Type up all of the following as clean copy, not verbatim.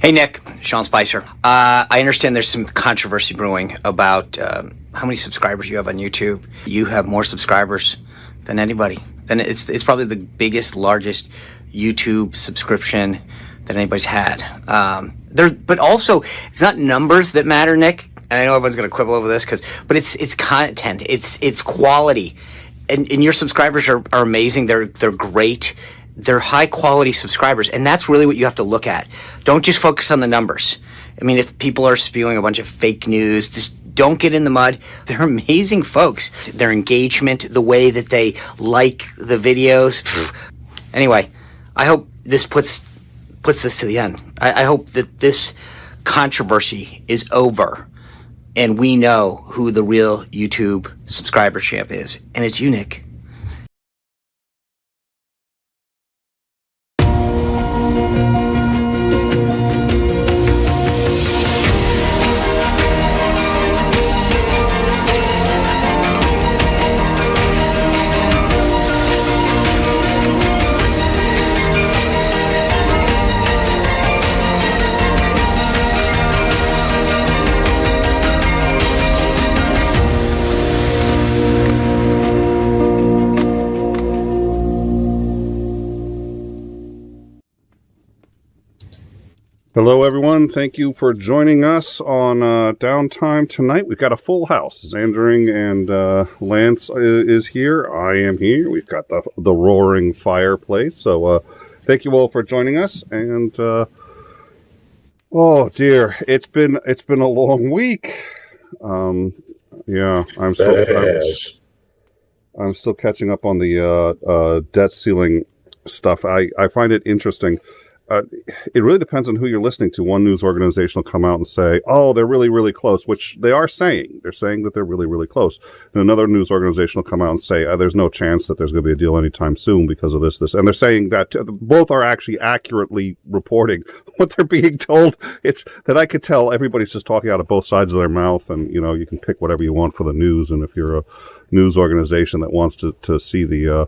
Hey, Nick. Sean Spicer. I understand there's some controversy brewing about how many subscribers you have on YouTube. You have more subscribers than anybody. And it's probably the biggest, largest YouTube subscription that anybody's had. But also, it's not numbers that matter, Nick. And I know everyone's going to quibble over this, but it's content. It's quality. And your subscribers are amazing. They're great. They're high quality subscribers, and that's really what you have to look at. Don't just focus on the numbers. I mean, if people are spewing a bunch of fake news, just don't get in the mud. They're amazing folks. Their engagement, the way that they like the videos. Anyway, I hope this puts this to the end. I hope that this controversy is over and we know who the real YouTube subscriber champ is, and it's you, Nick. Hello, everyone. Thank you for joining us on Downtime tonight. We've got a full house. Isandring and Lance is here. I am here. We've got the roaring fireplace. So thank you all for joining us. And oh dear, it's been a long week. Yeah, I'm still catching up on the debt ceiling stuff. I find it interesting. It really depends on who you're listening to. One news organization will come out and say, oh, they're really, really close, which they are saying. They're saying that they're really, really close. And another news organization will come out and say, there's no chance that there's going to be a deal anytime soon because of this. And they're saying that both are actually accurately reporting what they're being told. It's that I could tell everybody's just talking out of both sides of their mouth, and, you know, you can pick whatever you want for the news. And if you're a news organization that wants to see the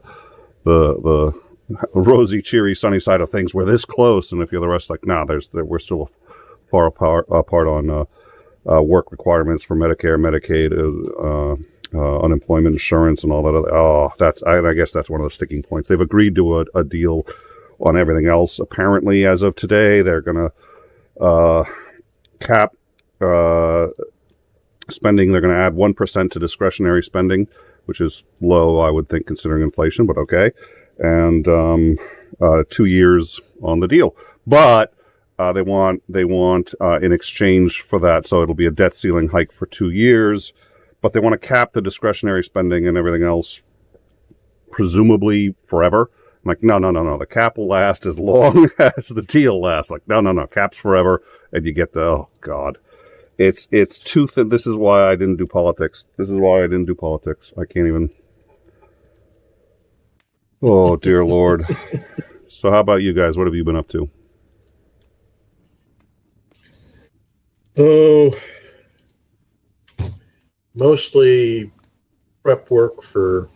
rosy, cheery, sunny side of things, we're this close, and if you're the rest, like, nah, we're still far apart on work requirements for Medicare, Medicaid, unemployment insurance, and all that other. I guess that's one of the sticking points. They've agreed to a deal on everything else. Apparently, as of today, they're going to cap spending. They're going to add 1% to discretionary spending, which is low, I would think, considering inflation, but okay. And 2 years on the deal, but they want in exchange for that, so it'll be a debt ceiling hike for 2 years, but they want to cap the discretionary spending and everything else, presumably forever. I'm like, no, the cap will last as long as the deal lasts. Like, no, cap's forever, and you get the, oh God, it's too thin. This is why I didn't do politics. I can't even. Oh, dear Lord. So how about you guys? What have you been up to? Oh, mostly prep work for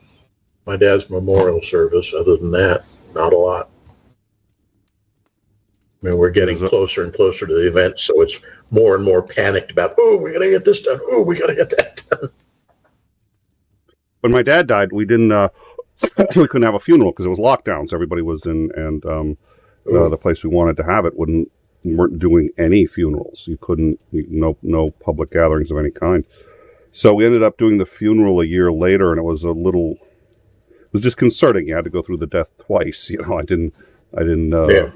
my dad's memorial service. Other than that, not a lot. I mean, we're getting closer and closer to the event, so it's more and more panicked about, oh, we got to get this done. Oh, we got to get that done. When my dad died, we didn't... we couldn't have a funeral because it was lockdowns. Everybody was in, and the place we wanted to have it weren't doing any funerals. You couldn't, no public gatherings of any kind. So we ended up doing the funeral a year later, and it was disconcerting. You had to go through the death twice. You know, I didn't. Yeah.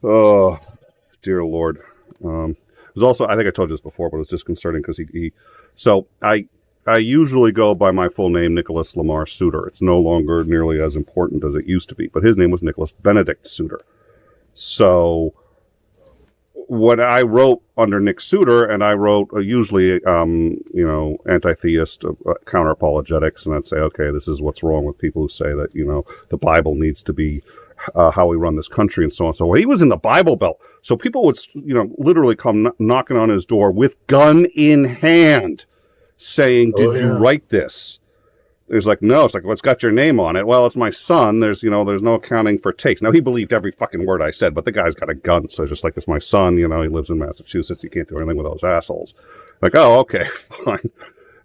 Oh, dear Lord. It was also, I think I told you this before, but it was disconcerting because I usually go by my full name, Nicholas Lamar Soutter. It's no longer nearly as important as it used to be, but his name was Nicholas Benedict Soutter. So when I wrote under Nick Soutter, and I wrote usually, anti-theist, counter-apologetics, and I'd say, okay, this is what's wrong with people who say that, the Bible needs to be how we run this country and so on. So he was in the Bible Belt. So people would, literally come knocking on his door with gun in hand, saying, did you write this? It's like, no, it's like, well, it's got your name on it. Well, it's my son. There's no accounting for takes. Now, he believed every fucking word I said, but the guy's got a gun. So it's just like, it's my son, he lives in Massachusetts. You can't do anything with those assholes. Like, oh, okay, fine.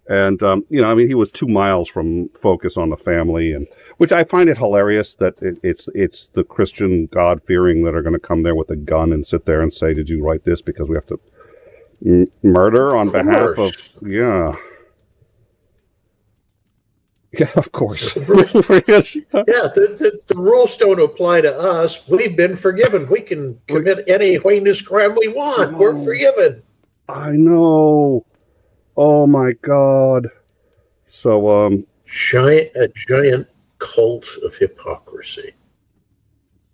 And, he was 2 miles from focus on the family, and which I find it hilarious that it's the Christian God-fearing that are going to come there with a gun and sit there and say, did you write this because we have to murder on behalf of, yeah. Yeah, of course. Yeah, the rules don't apply to us. We've been forgiven. We can commit any heinous crime we want. We're forgiven. I know. Oh my God. So, a giant cult of hypocrisy.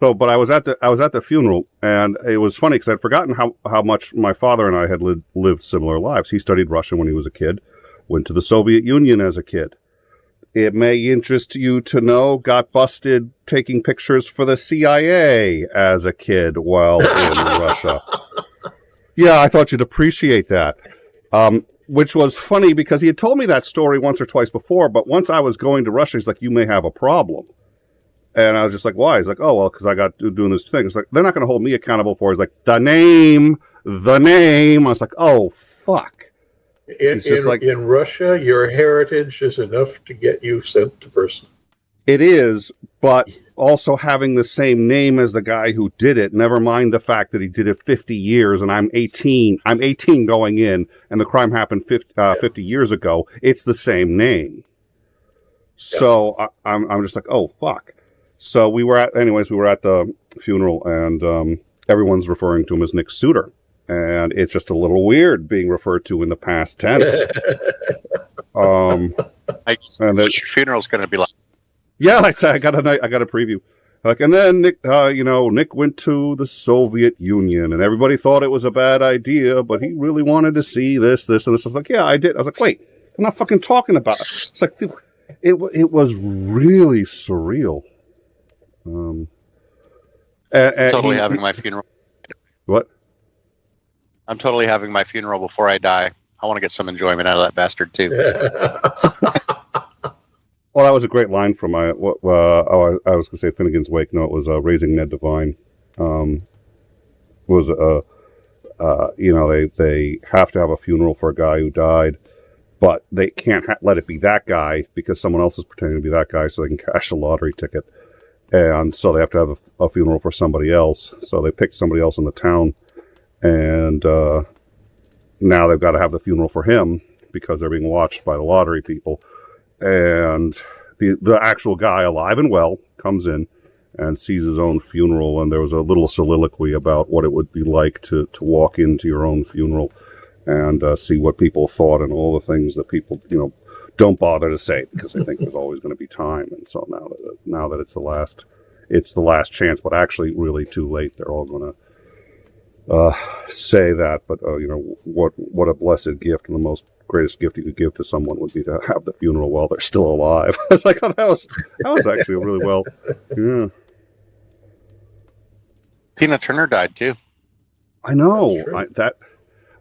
So, but I was at the funeral, and it was funny because I'd forgotten how much my father and I had lived similar lives. He studied Russian when he was a kid, went to the Soviet Union as a kid. It may interest you to know, got busted taking pictures for the CIA as a kid while in Russia. Yeah, I thought you'd appreciate that. Which was funny because he had told me that story once or twice before, but once I was going to Russia, he's like, you may have a problem. And I was just like, why? He's like, oh, well, because I got doing this thing. It's like, they're not going to hold me accountable for it. He's like, the name. I was like, oh, fuck. In Russia, your heritage is enough to get you sent to prison. It is, but also having the same name as the guy who did it, never mind the fact that he did it 50 years and I'm 18. I'm 18 going in, and the crime happened 50 years ago. It's the same name. So I'm just like, oh, fuck. So we were at the funeral, and everyone's referring to him as Nick Soutter. And it's just a little weird being referred to in the past tense. What your funeral's going to be like? Yeah, I got a preview. Like, and then Nick went to the Soviet Union, and everybody thought it was a bad idea, but he really wanted to see this, and this. I was like, yeah, I did. I was like, wait, I'm not fucking talking about it. It's like, dude, it was really surreal. Totally having my funeral. What? I'm totally having my funeral before I die. I want to get some enjoyment out of that bastard too. Well, that was a great line from I was going to say Finnegan's Wake. No, it was Raising Ned Devine. They have to have a funeral for a guy who died, but they can't let it be that guy because someone else is pretending to be that guy so they can cash a lottery ticket. And so they have to have a funeral for somebody else. So they picked somebody else in the town. And now they've got to have the funeral for him because they're being watched by the lottery people. And the actual guy, alive and well, comes in and sees his own funeral. And there was a little soliloquy about what it would be like to walk into your own funeral and see what people thought and all the things that people, don't bother to say because they think there's always going to be time. And so now that it's the last chance, but actually really too late. They're all going to say that, but what a blessed gift, and the greatest gift you could give to someone would be to have the funeral while they're still alive. I was like, oh, that was actually really well. Yeah. Tina Turner died too. I know.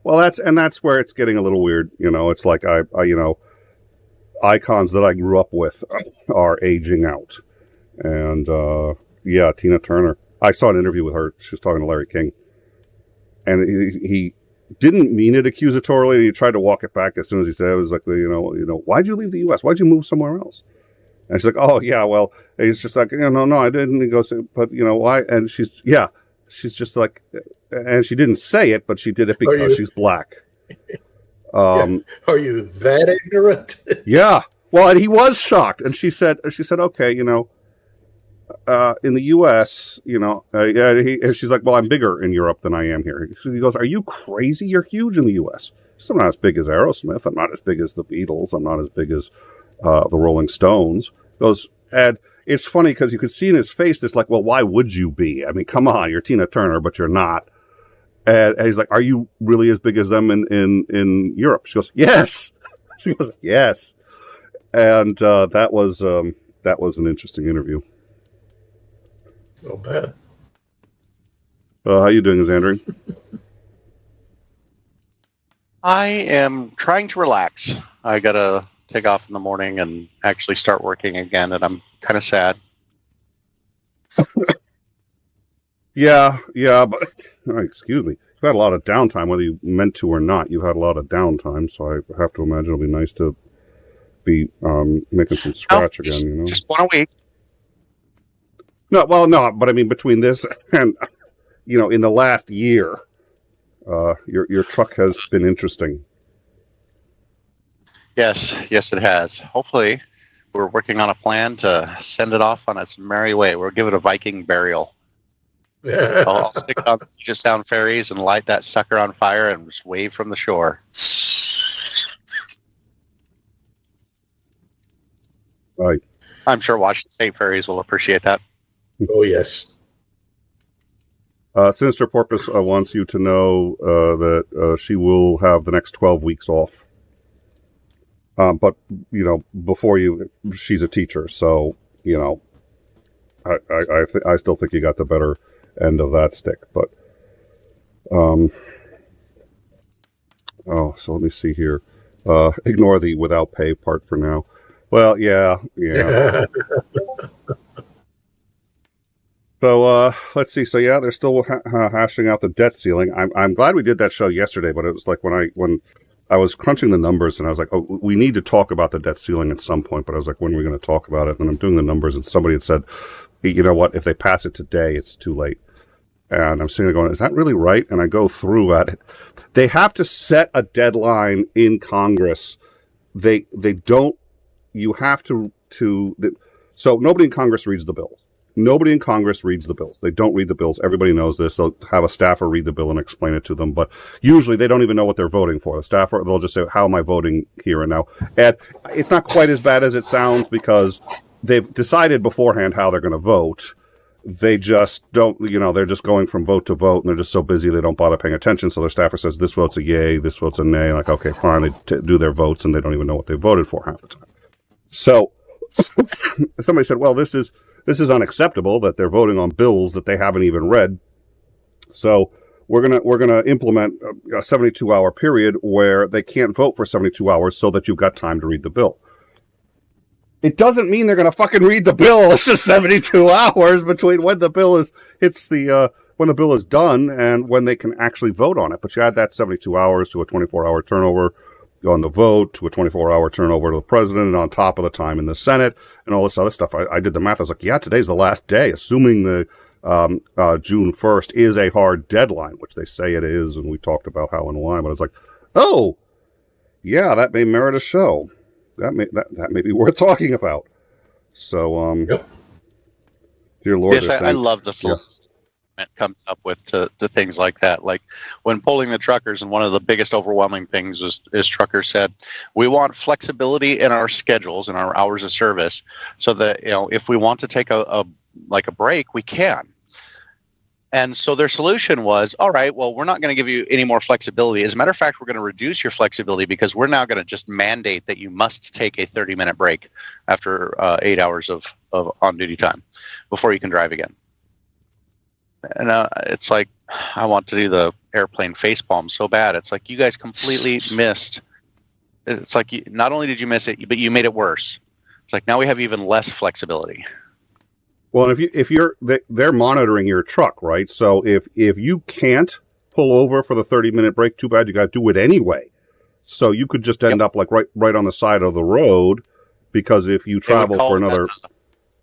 That's where it's getting a little weird. It's like icons that I grew up with are aging out, and Tina Turner. I saw an interview with her. She was talking to Larry King. And he didn't mean it accusatorily. He tried to walk it back as soon as he said it. It was like, why'd you leave the U.S.? Why'd you move somewhere else? And she's like, oh, yeah, well, and he's just like, no, I didn't. And he goes, but, why? And she's just like, and she didn't say it, but she did it because she's black. Are you that ignorant? Yeah. Well, and he was shocked. And she said, okay, in the U.S., and she's like, well, I'm bigger in Europe than I am here. He goes, are you crazy? You're huge in the U.S. So I'm not as big as Aerosmith. I'm not as big as the Beatles. I'm not as big as the Rolling Stones. He goes, and it's funny because you could see in his face this like, well, why would you be? I mean, come on, you're Tina Turner, but you're not. And he's like, are you really as big as them in Europe? She goes, yes. She goes, yes. And that was an interesting interview. Oh, bad. How you doing, Isandring? I am trying to relax. I got a take off in the morning and actually start working again, and I'm kind of sad. Yeah, but excuse me. You've had a lot of downtime, whether you meant to or not. You've had a lot of downtime, so I have to imagine it'll be nice to be making some scratch again. You know, just 1 week. No, but I mean between this and in the last year, your truck has been interesting. Yes, it has. Hopefully, we're working on a plan to send it off on its merry way. We'll give it a Viking burial. I'll stick it on the Puget Sound ferries and light that sucker on fire and just wave from the shore. Right. I'm sure Washington State ferries will appreciate that. Oh, yes. Sinister Porpoise wants you to know that she will have the next 12 weeks off. But, before she's a teacher, so, I still think you got the better end of that stick. But, so let me see here. Ignore the without pay part for now. Well, yeah. So let's see. So yeah, they're still hashing out the debt ceiling. I'm glad we did that show yesterday, but it was like when I was crunching the numbers and I was like, oh, we need to talk about the debt ceiling at some point. But I was like, when are we going to talk about it? And I'm doing the numbers, and somebody had said, you know what? If they pass it today, it's too late. And I'm sitting there going, is that really right? And I go through at it. They have to set a deadline in Congress. They don't. You have to. So nobody in Congress reads the bills. Nobody in Congress reads the bills. They don't read the bills. Everybody knows this. They'll have a staffer read the bill and explain it to them. But usually they don't even know what they're voting for. The staffer, they'll just say, how am I voting here and now? And it's not quite as bad as it sounds because they've decided beforehand how they're going to vote. They just don't, they're just going from vote to vote, and they're just so busy they don't bother paying attention. So their staffer says, this vote's a yay, this vote's a nay. Like, okay, fine. They do their votes, and they don't even know what they voted for half the time. So somebody said, well, this is unacceptable that they're voting on bills that they haven't even read. So we're gonna implement a 72-hour period where they can't vote for 72 hours so that you've got time to read the bill. It doesn't mean they're gonna fucking read the bill. It's just 72 hours between when the bill when the bill is done and when they can actually vote on it. But you add that 72 hours to a 24-hour turnover on the vote, to a 24-hour turnover to the president, and on top of the time in the Senate and all this other stuff. I did the math. I was like, yeah, today's the last day, assuming the June 1st is a hard deadline, which they say it is, and we talked about how and why. But it's like, oh, yeah, that may merit a show. That may be worth talking about. So, yep. Dear Lord, yes, I love the solution it comes up with to things like that. Like when polling the truckers, and one of the biggest overwhelming things is truckers said, we want flexibility in our schedules and our hours of service so that, if we want to take a break, we can. And so their solution was, all right, well, we're not going to give you any more flexibility. As a matter of fact, we're going to reduce your flexibility because we're now going to just mandate that you must take a 30-minute break after 8 hours of on-duty time before you can drive again. And it's like, I want to do the airplane facepalm so bad. It's like, you guys completely missed. It's like, not only did you miss it, but you made it worse. It's like, now we have even less flexibility. Well, they're monitoring your truck, right? So if you can't pull over for the 30-minute break, too bad, you got to do it anyway. So you could just end up like right on the side of the road, because if you travel for another,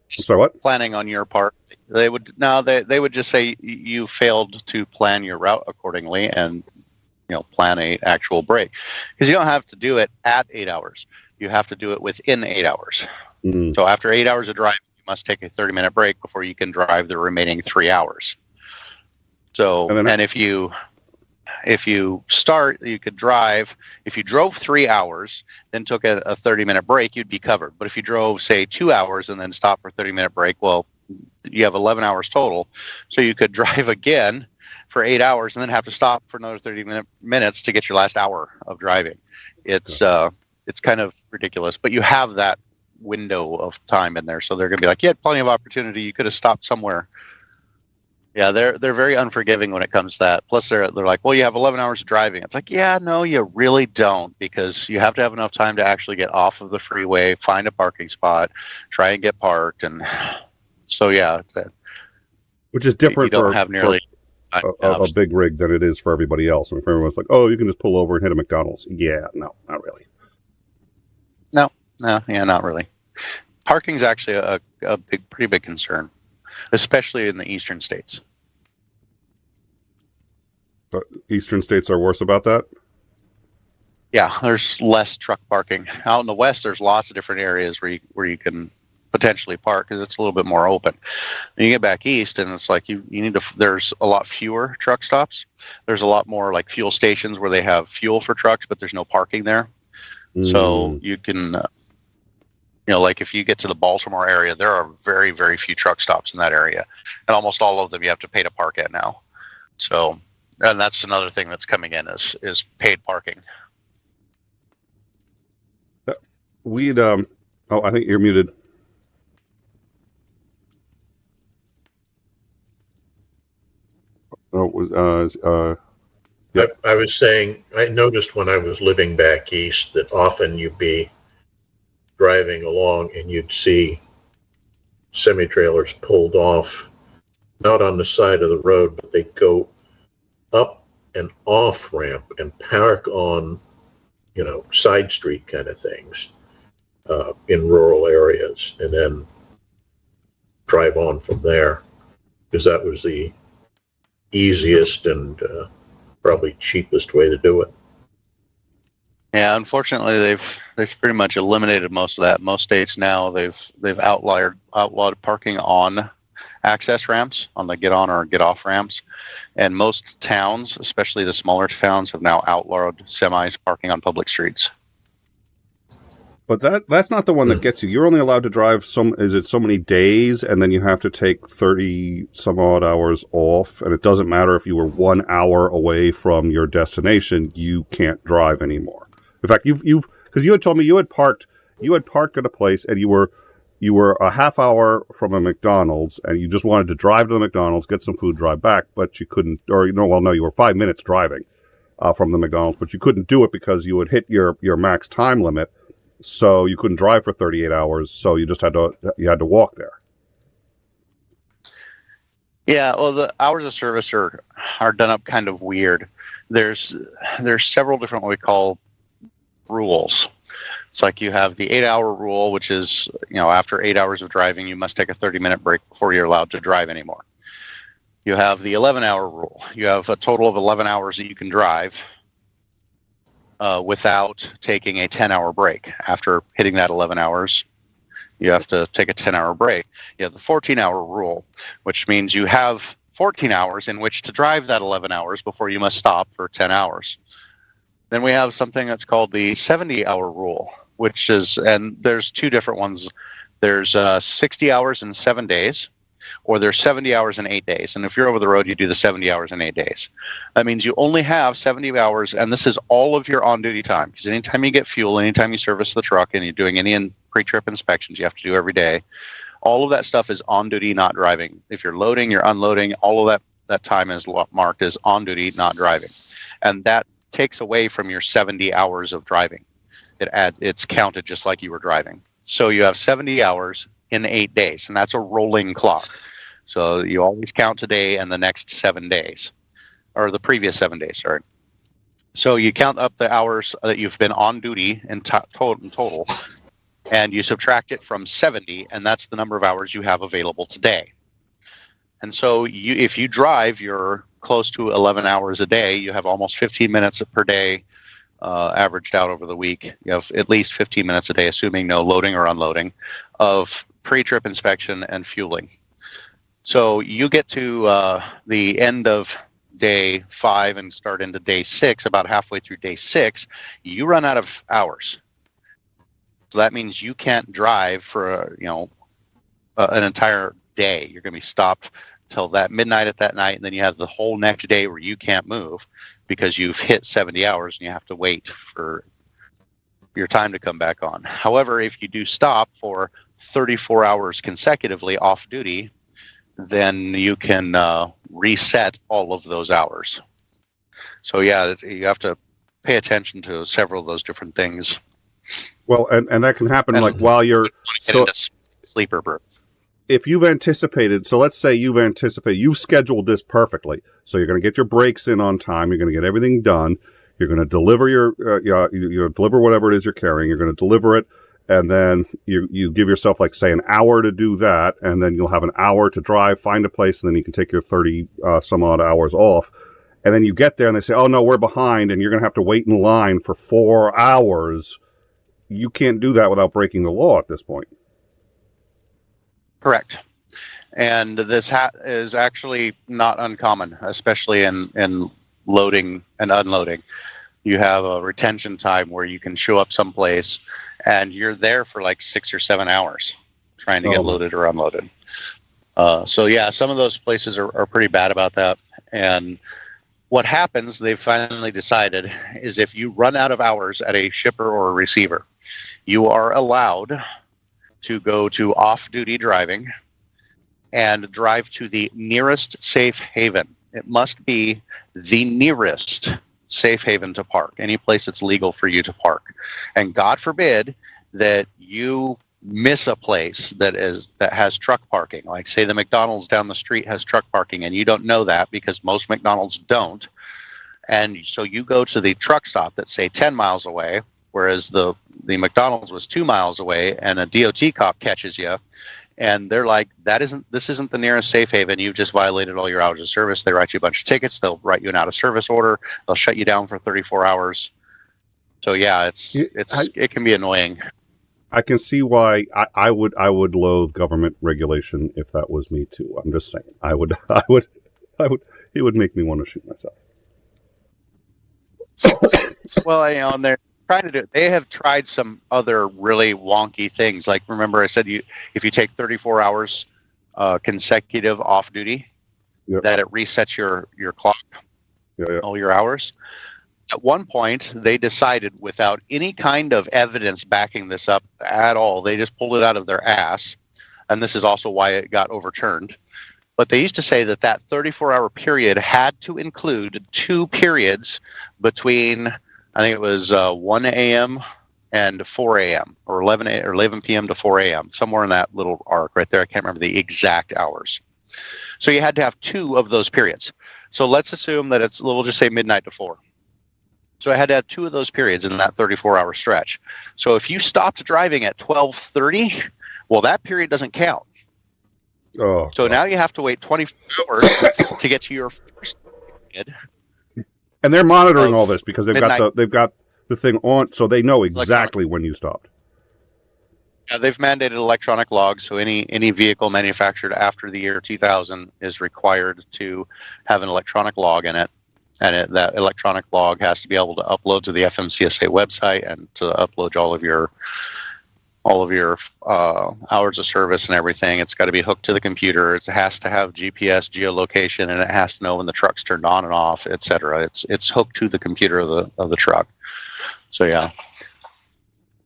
sorry, what? Planning on your part. They would just say you failed to plan your route accordingly and plan a actual break, because you don't have to do it at 8 hours. You have to do it within 8 hours. Mm-hmm. So after 8 hours of driving, you must take a 30-minute break before you can drive the remaining 3 hours. So and if you start, you could drive. If you drove 3 hours, then took a 30-minute break, you'd be covered. But if you drove, say, 2 hours and then stopped for a 30-minute break, well, you have 11 hours total. So you could drive again for 8 hours and then have to stop for another 30 minutes to get your last hour of driving. It's kind of ridiculous, but you have that window of time in there. So they're going to be like, you had plenty of opportunity. You could have stopped somewhere. Yeah, they're very unforgiving when it comes to that. Plus, they're like, well, you have 11 hours of driving. It's like, yeah, no, you really don't, because you have to have enough time to actually get off of the freeway, find a parking spot, try and get parked, and so yeah, which is different you don't for, have nearly a big rig than it is for everybody else. I mean, everyone's like, oh, you can just pull over and hit a McDonald's. Yeah, no, not really. No, yeah, not really. Parking's actually a pretty big concern, especially in the eastern states. But eastern states are worse about that? Yeah, there's less truck parking. Out in the west, there's lots of different areas where you can potentially park because it's a little bit more open. And you get back east, and it's like you need to. There's a lot fewer truck stops. There's a lot more like fuel stations where they have fuel for trucks, but there's no parking there. So you can, like if you get to the Baltimore area, there are very, very few truck stops in that area, and almost all of them you have to pay to park at now. So, and that's another thing that's coming in is paid parking. We'd I think you're muted. Yeah. I was saying, I noticed when I was living back east that often you'd be driving along and you'd see semi-trailers pulled off, not on the side of the road, but they'd go up and off ramp and park on, side street kind of things in rural areas, and then drive on from there, because that was the easiest and probably cheapest way to do it. Yeah, unfortunately, they've pretty much eliminated most of that. Most states now they've outlawed parking on access ramps, on the get on or get off ramps, and most towns, especially the smaller towns, have now outlawed semis parking on public streets. But that's not the one that gets you. You're only allowed to drive so many days, and then you have to take 30 some odd hours off, and it doesn't matter if you were 1 hour away from your destination, you can't drive anymore. In fact, because you had told me you had parked at a place, and you were a half hour from a McDonald's, and you just wanted to drive to the McDonald's, get some food, drive back, but you couldn't, or you were 5 minutes driving from the McDonald's, but you couldn't do it because you would hit your max time limit. So you couldn't drive for 38 hours, so you just had to walk there. Yeah, well, the hours of service are done up kind of weird. There's several different what we call rules. It's like you have the 8-hour rule, which is, after 8 hours of driving, you must take a 30-minute break before you're allowed to drive anymore. You have the 11-hour rule. You have a total of 11 hours that you can drive without taking a 10-hour break. After hitting that 11 hours, you have to take a 10-hour break. You have the 14-hour rule, which means you have 14 hours in which to drive that 11 hours before you must stop for 10 hours. Then we have something that's called the 70-hour rule, which is, and there's two different ones. There's 60 hours in 7 days, or there's 70 hours in 8 days. And if you're over the road, you do the 70 hours in 8 days. That means you only have 70 hours, and this is all of your on-duty time. Because anytime you get fuel, anytime you service the truck, and you're doing any pre-trip inspections you have to do every day, all of that stuff is on-duty, not driving. If you're loading, you're unloading, all of that time is marked as on-duty, not driving. And that takes away from your 70 hours of driving. It's counted just like you were driving. So you have 70 hours in 8 days, and that's a rolling clock. So you always count today and the next 7 days, or the previous 7 days, sorry. So you count up the hours that you've been on duty in total, and you subtract it from 70, and that's the number of hours you have available today. And so if you drive, you're close to 11 hours a day. You have almost 15 minutes per day averaged out over the week. You have at least 15 minutes a day, assuming no loading or unloading, of pre-trip inspection and fueling. So you get to the end of day 5 and start into day 6, about halfway through day 6, you run out of hours. So that means you can't drive for an entire day. You're going to be stopped till that midnight at that night, and then you have the whole next day where you can't move because you've hit 70 hours and you have to wait for your time to come back on. However, if you do stop for 34 hours consecutively off duty, then you can reset all of those hours. So yeah, you have to pay attention to several of those different things. Well, and that can happen like while you're sleeper births. If you've anticipated, so let's say you've scheduled this perfectly. So you're going to get your breaks in on time. You're going to get everything done. You're going to deliver deliver whatever it is you're carrying. You're going to deliver it. And then you give yourself, like, say, an hour to do that. And then you'll have an hour to drive, find a place, and then you can take your 30 some odd hours off. And then you get there and they say, oh, no, we're behind. And you're going to have to wait in line for 4 hours. You can't do that without breaking the law at this point. Correct. And this is actually not uncommon, especially in loading and unloading. You have a retention time where you can show up someplace and you're there for like 6 or 7 hours trying to get loaded or unloaded. So yeah, some of those places are pretty bad about that. And what happens, they've finally decided, is if you run out of hours at a shipper or a receiver, you are allowed to go to off-duty driving and drive to the nearest safe haven. It must be the nearest safe haven to park, any place it's legal for you to park. And God forbid that you miss a place that has truck parking. Like, say the McDonald's down the street has truck parking and you don't know that because most McDonald's don't. And so you go to the truck stop that's, say, 10 miles away, whereas the McDonald's was 2 miles away, and a DOT cop catches you, and they're like, this isn't the nearest safe haven. You've just violated all your hours of service. They write you a bunch of tickets. They'll write you an out of service order. They'll shut you down for 34 hours. So yeah, it can be annoying. I can see why I would loathe government regulation if that was me too. I'm just saying, it would make me want to shoot myself. Well, and they're trying to do. They have tried some other really wonky things. Like, remember I said if you take 34 hours consecutive off duty, that it resets your clock, all your hours. At one point, they decided, without any kind of evidence backing this up at all, they just pulled it out of their ass. And this is also why it got overturned. But they used to say that 34-hour period had to include 2 periods between, I think it was 1 a.m. and 4 a.m. or 11 p.m. to 4 a.m., somewhere in that little arc right there. I can't remember the exact hours. So you had to have 2 of those periods. So let's assume that we'll just say midnight to 4. So I had to have 2 of those periods in that 34-hour stretch. So if you stopped driving at 12:30, well, that period doesn't count. Oh, so now you have to wait 24 hours to get to your first period. And they're monitoring all this because they've got the thing on, so they know exactly when you stopped. Yeah, they've mandated electronic logs, so any vehicle manufactured after the year 2000 is required to have an electronic log in it. And that electronic log has to be able to upload to the FMCSA website and to upload all of your hours of service and everything. It's got to be hooked to the computer. It has to have GPS geolocation, and it has to know when the truck's turned on and off, etc. It's hooked to the computer of the truck. So yeah.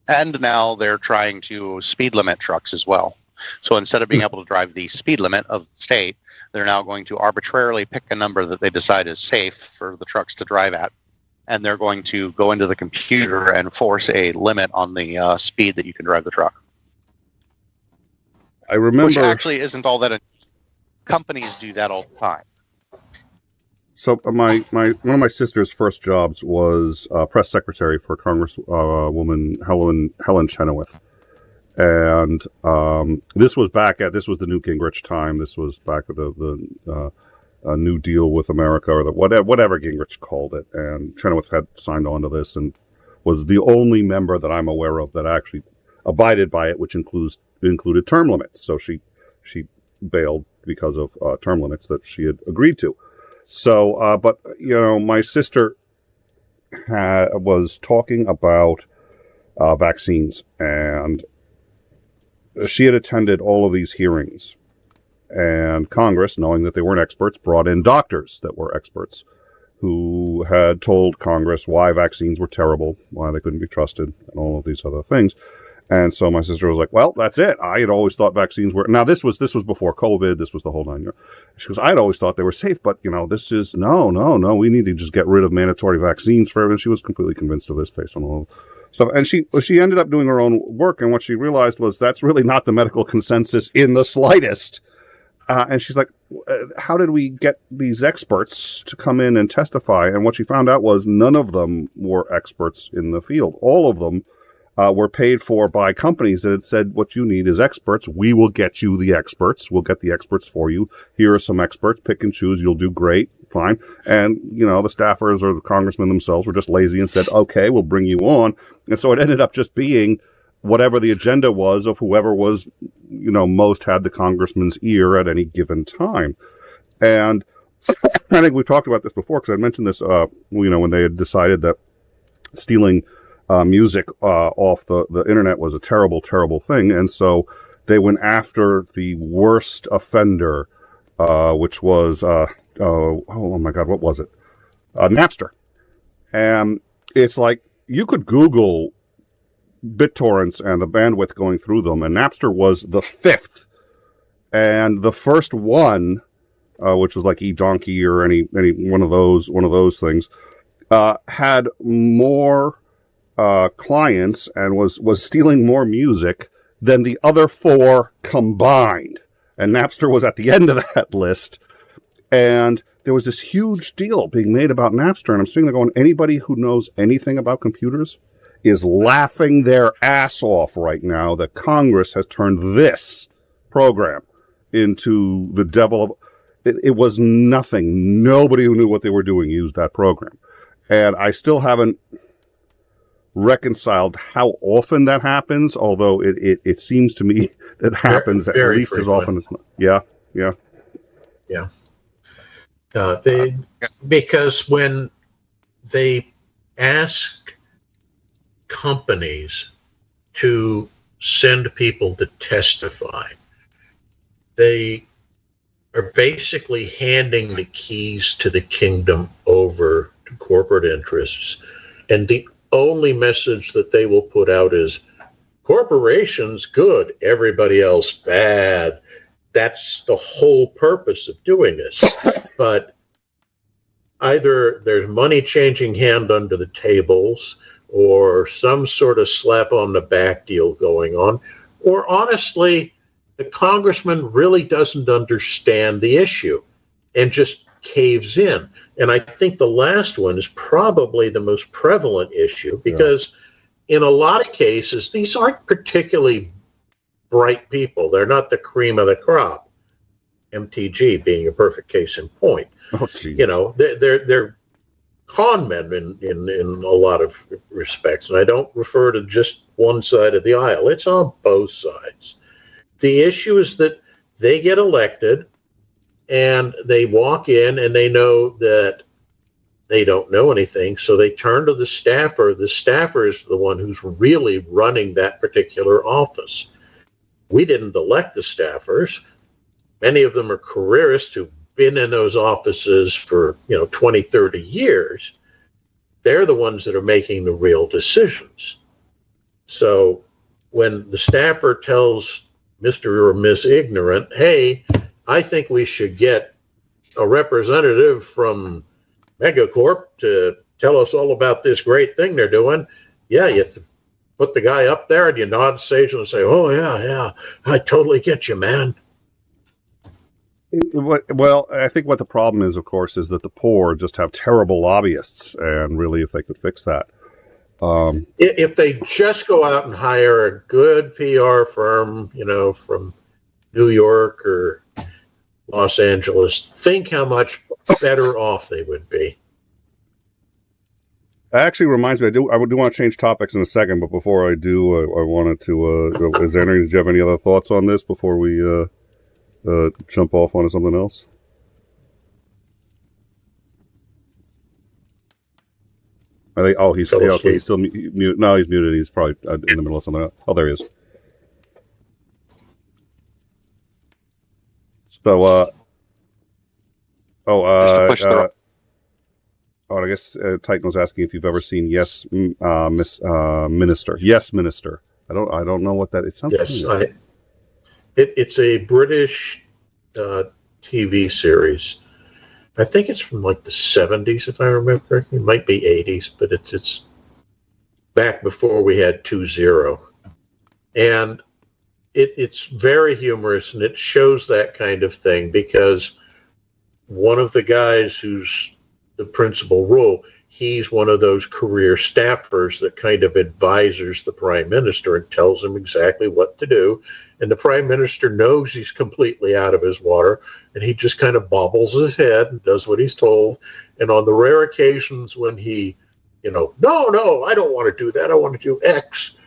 And now they're trying to speed limit trucks as well. So instead of being able to drive the speed limit of the state, they're now going to arbitrarily pick a number that they decide is safe for the trucks to drive at. And they're going to go into the computer and force a limit on the speed that you can drive the truck. I remember, which actually isn't all that. Companies do that all the time. So one of my sister's first jobs was press secretary for Congresswoman Helen Chenoweth, and this was the Newt Gingrich time. This was back at the New Deal with America, or whatever Gingrich called it. And Chenoweth had signed on to this and was the only member that I'm aware of that actually abided by it, which included term limits. So she bailed because of term limits that she had agreed to. So, but my sister was talking about vaccines, and she had attended all of these hearings. And Congress, knowing that they weren't experts, brought in doctors that were experts who had told Congress why vaccines were terrible, why they couldn't be trusted, and all of these other things. And so my sister was like, well, that's it. I had always thought vaccines were, now this was before COVID. This was the whole 9 years. She goes, I'd always thought they were safe, but this is, no, we need to just get rid of mandatory vaccines for everyone. She was completely convinced of this based on all stuff. And she ended up doing her own work. And what she realized was that's really not the medical consensus in the slightest. And she's like, how did we get these experts to come in and testify? And what she found out was none of them were experts in the field. All of them were paid for by companies that had said, what you need is experts. We will get you the experts. We'll get the experts for you. Here are some experts. Pick and choose. You'll do great. Fine. And, the staffers or the congressmen themselves were just lazy and said, okay, we'll bring you on. And so it ended up just being whatever the agenda was of whoever was, most had the congressman's ear at any given time. And I think we talked about this before because I mentioned this, when they had decided that stealing music off the internet was a terrible, terrible thing. And so they went after the worst offender, which was, oh my God, what was it? Napster. And it's like, you could Google BitTorrents and the bandwidth going through them, and Napster was the 5th. And the first one, which was like eDonkey or any one of those things, had more clients and was stealing more music than the other 4 combined. And Napster was at the end of that list. And there was this huge deal being made about Napster. And I'm sitting there going, anybody who knows anything about computers is laughing their ass off right now that Congress has turned this program into the devil of... It was nothing. Nobody who knew what they were doing used that program. And I still haven't reconciled how often that happens, although it seems to me that happens at least frequent. As often as not. Yeah. Because when they ask companies to send people to testify, they are basically handing the keys to the kingdom over to corporate interests. And the only message that they will put out is, corporations good, everybody else bad. That's the whole purpose of doing this. But either there's money changing hand under the tables, or some sort of slap on the back deal going on, or honestly, the congressman really doesn't understand the issue and just caves in. And I think the last one is probably the most prevalent issue, because in a lot of cases, these aren't particularly bright people. They're not the cream of the crop. MTG being a perfect case in point. They're con men in a lot of respects. And I don't refer to just one side of the aisle. It's on both sides. The issue is that they get elected and they walk in and they know that they don't know anything. So they turn to the staffer. The staffer is the one who's really running that particular office. We didn't elect the staffers. Many of them are careerists who've been in those offices for 20, 30 years. They're the ones that are making the real decisions. So when the staffer tells Mr. or Miss Ignorant, hey, I think we should get a representative from Megacorp to tell us all about this great thing they're doing, you put the guy up there and you nod sagely and say, oh, yeah, I totally get you, man. Well, I think what the problem is, of course, is that the poor just have terrible lobbyists, and really, if they could fix that. If they just go out and hire a good PR firm, from New York or Los Angeles, think how much better off they would be. That actually reminds me, I do want to change topics in a second, but before I do, I wanted to, Isandring, did you have any other thoughts on this before we jump off onto something else? I think, he's still muted. No, he's muted. He's probably in the middle of something else. Oh, there he is. So, I guess Titan was asking if you've ever seen Yes, Minister. Yes, Minister I don't know what that. It sounds. Yes, it's a British TV series. I think it's from like the 70s, if I remember correctly. It might be 80s, but it's back before we had 2.0. And it's very humorous, and it shows that kind of thing because one of the guys who's the principal role, he's one of those career staffers that kind of advises the prime minister and tells him exactly what to do. And the prime minister knows he's completely out of his water, and he just kind of bobbles his head and does what he's told. And on the rare occasions when he, no, I don't want to do that. I want to do X.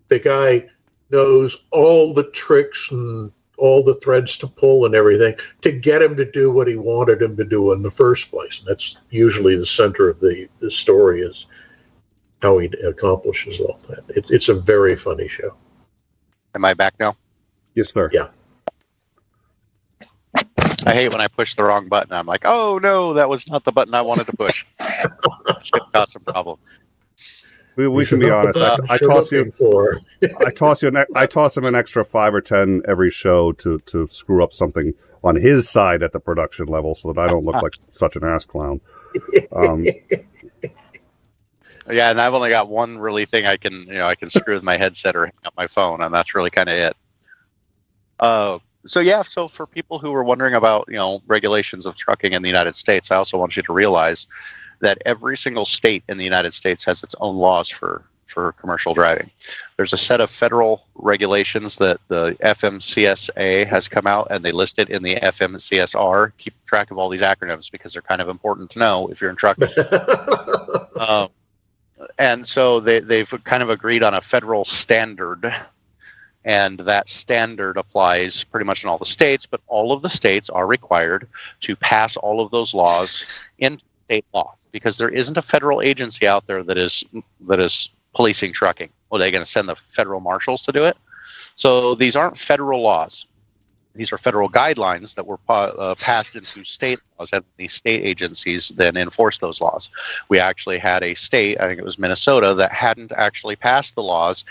The guy knows all the tricks and all the threads to pull and everything to get him to do what he wanted him to do in the first place. And that's usually the center of the story, is how he accomplishes all that. It's a very funny show. Am I back now? Yes, sir. Yeah. I hate when I push the wrong button. I'm like, oh no, that was not the button I wanted to push. It's going to cause some problem. We can be honest. I toss him an extra 5 or 10 every show to screw up something on his side at the production level, so that I don't look like such an ass clown. Yeah, and I've only got one really thing I can screw with my headset or hang up my phone, and that's really kind of it. So for people who were wondering about regulations of trucking in the United States, I also want you to realize that every single state in the United States has its own laws for commercial driving. There's a set of federal regulations that the FMCSA has come out, and they list it in the FMCSR. Keep track of all these acronyms because they're kind of important to know if you're in trucking. And so they've kind of agreed on a federal standard, and that standard applies pretty much in all the states, but all of the states are required to pass all of those laws into state law, because there isn't a federal agency out there that is policing trucking. Well, they're going to send the federal marshals to do it. So these aren't federal laws. These are federal guidelines that were passed into state laws, and these state agencies then enforce those laws. We actually had a state, I think it was Minnesota, that hadn't actually passed the laws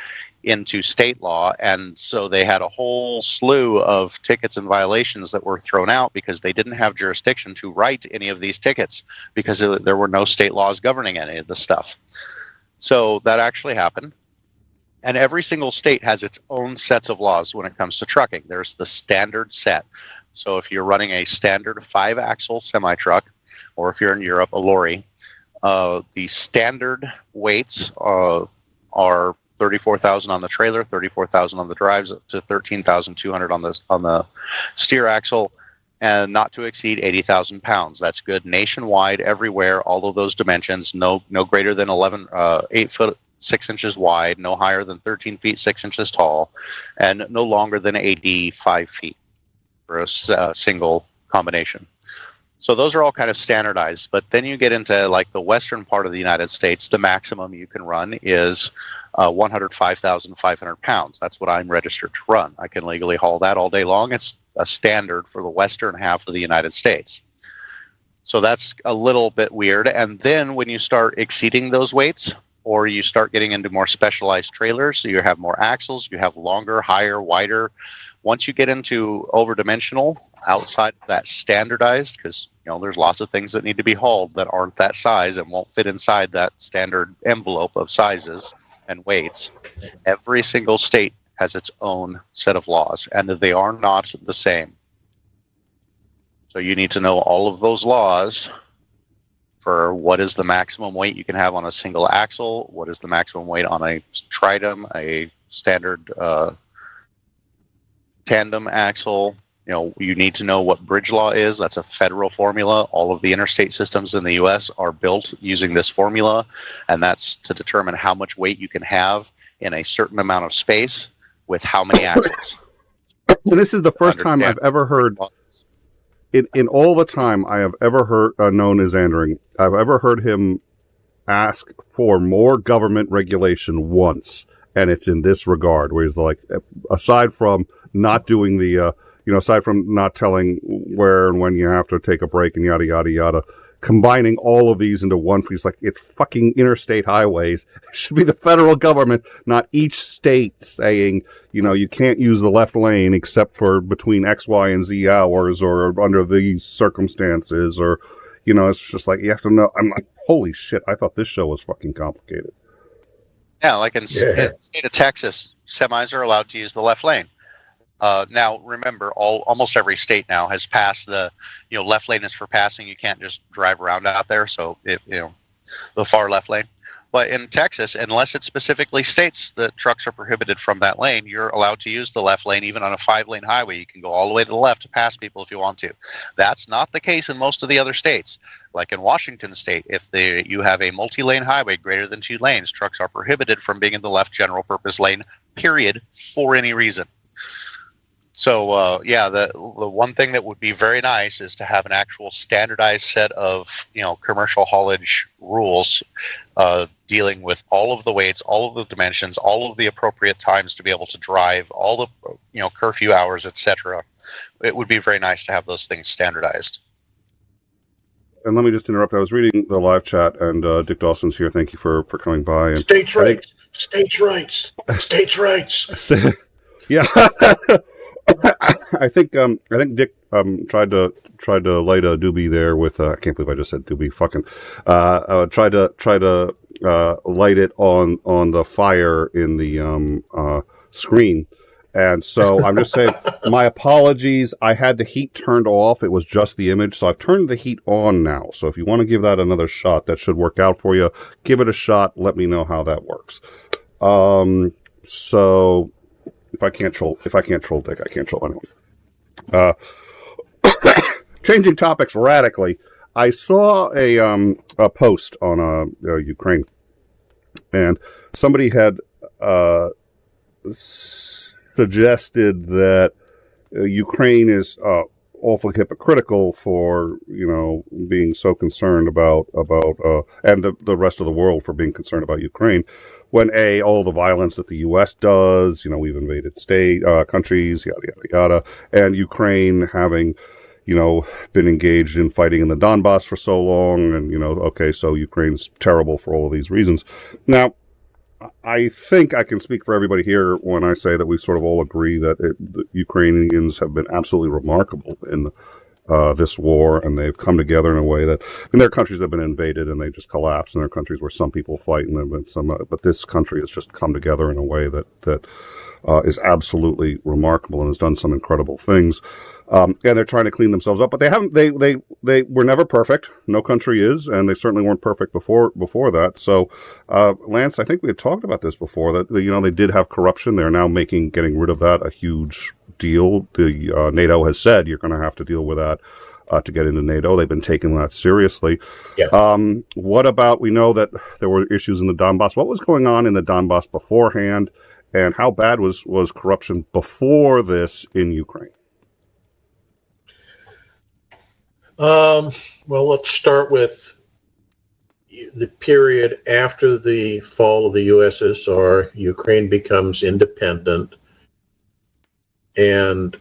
into state law, and so they had a whole slew of tickets and violations that were thrown out because they didn't have jurisdiction to write any of these tickets because there were no state laws governing any of this stuff. So that actually happened. And every single state has its own sets of laws when it comes to trucking. There's the standard set. So if you're running a standard 5-axle semi-truck, or if you're in Europe, a lorry, the standard weights are 34,000 on the trailer, 34,000 on the drives, up to 13,200 on the steer axle, and not to exceed 80,000 pounds. That's good nationwide, everywhere, all of those dimensions. No greater than 8 foot 6 inches wide, no higher than 13 feet 6 inches tall, and no longer than AD 5 feet for a single combination. So those are all kind of standardized. But then you get into like the western part of the United States, the maximum you can run is 105,500 pounds. That's what I'm registered to run. I can legally haul that all day long. It's a standard for the western half of the United States. So that's a little bit weird. And then when you start exceeding those weights, or you start getting into more specialized trailers, so you have more axles, you have longer, higher, wider. Once you get into over-dimensional, outside of that standardized, because there's lots of things that need to be hauled that aren't that size and won't fit inside that standard envelope of sizes and weights, every single state has its own set of laws, and they are not the same. So you need to know all of those laws for what is the maximum weight you can have on a single axle, what is the maximum weight on a tridem, a standard tandem axle. You need to know what bridge law is. That's a federal formula. All of the interstate systems in the U.S. are built using this formula, and that's to determine how much weight you can have in a certain amount of space with how many axles. And this is the first time I've ever heard, in all the time I have ever heard known Isandring, I've ever heard him ask for more government regulation once, and it's in this regard, where he's like, aside from not doing the, aside from not telling where and when you have to take a break and yada, yada, yada, combining all of these into one piece. Like, it's fucking interstate highways. It should be the federal government, not each state saying, you know, you can't use the left lane except for between X, Y, and Z hours or under these circumstances, or, you know, it's just like, you have to know. I'm like, holy shit, I thought this show was fucking complicated. Yeah, like in the state of Texas, semis are allowed to use the left lane. Now, remember, almost every state now has passed the, you know, left lane is for passing. You can't just drive around out there. So, you know, the far left lane. But in Texas, unless it specifically states that trucks are prohibited from that lane, you're allowed to use the left lane. Even on a 5-lane highway, you can go all the way to the left to pass people if you want to. That's not the case in most of the other states. Like in Washington state, if you have a multi-lane highway greater than 2 lanes, trucks are prohibited from being in the left general purpose lane, period, for any reason. So, yeah, the one thing that would be very nice is to have an actual standardized set of, you know, commercial haulage rules dealing with all of the weights, all of the dimensions, all of the appropriate times to be able to drive, all the, you know, curfew hours, etc. It would be very nice to have those things standardized. And let me just interrupt. I was reading the live chat, and Dick Dawson's here. Thank you for coming by. And states' rights, states' rights, states' rights. Yeah. I think Dick tried to light a doobie there with I can't believe I just said doobie, fucking tried to light it on the fire in the screen. And so I'm just saying, my apologies. I had the heat turned off. It was just the image. So I've turned the heat on now. So if you want to give that another shot, that should work out for you. Give it a shot. Let me know how that works. So if I can't troll Dick, I can't troll anyone. Changing topics radically. I saw a post on Ukraine, and somebody had suggested that Ukraine is awfully hypocritical for, you know, being so concerned about and the rest of the world for being concerned about Ukraine, when all the violence that the U.S. does, you know, we've invaded countries, yada yada yada, and Ukraine having, you know, been engaged in fighting in the Donbass for so long, and, you know, okay, so Ukraine's terrible for all of these reasons. Now, I think I can speak for everybody here when I say that we sort of all agree that the Ukrainians have been absolutely remarkable in this war, and they've come together in a way that, and there are countries that have been invaded and they just collapse, and there are countries where some people fight, and there have been some, but this country has just come together in a way that is absolutely remarkable and has done some incredible things. And they're trying to clean themselves up, but they haven't. They were never perfect. No country is, and they certainly weren't perfect before that. So, Lance, I think we had talked about this before, that, you know, they did have corruption. They're now getting rid of that a huge deal. The NATO has said you're going to have to deal with that to get into NATO. They've been taking that seriously. Yeah. What about, we know that there were issues in the Donbass. What was going on in the Donbass beforehand, and how bad was corruption before this in Ukraine? Well, let's start with the period after the fall of the USSR. Ukraine becomes independent, and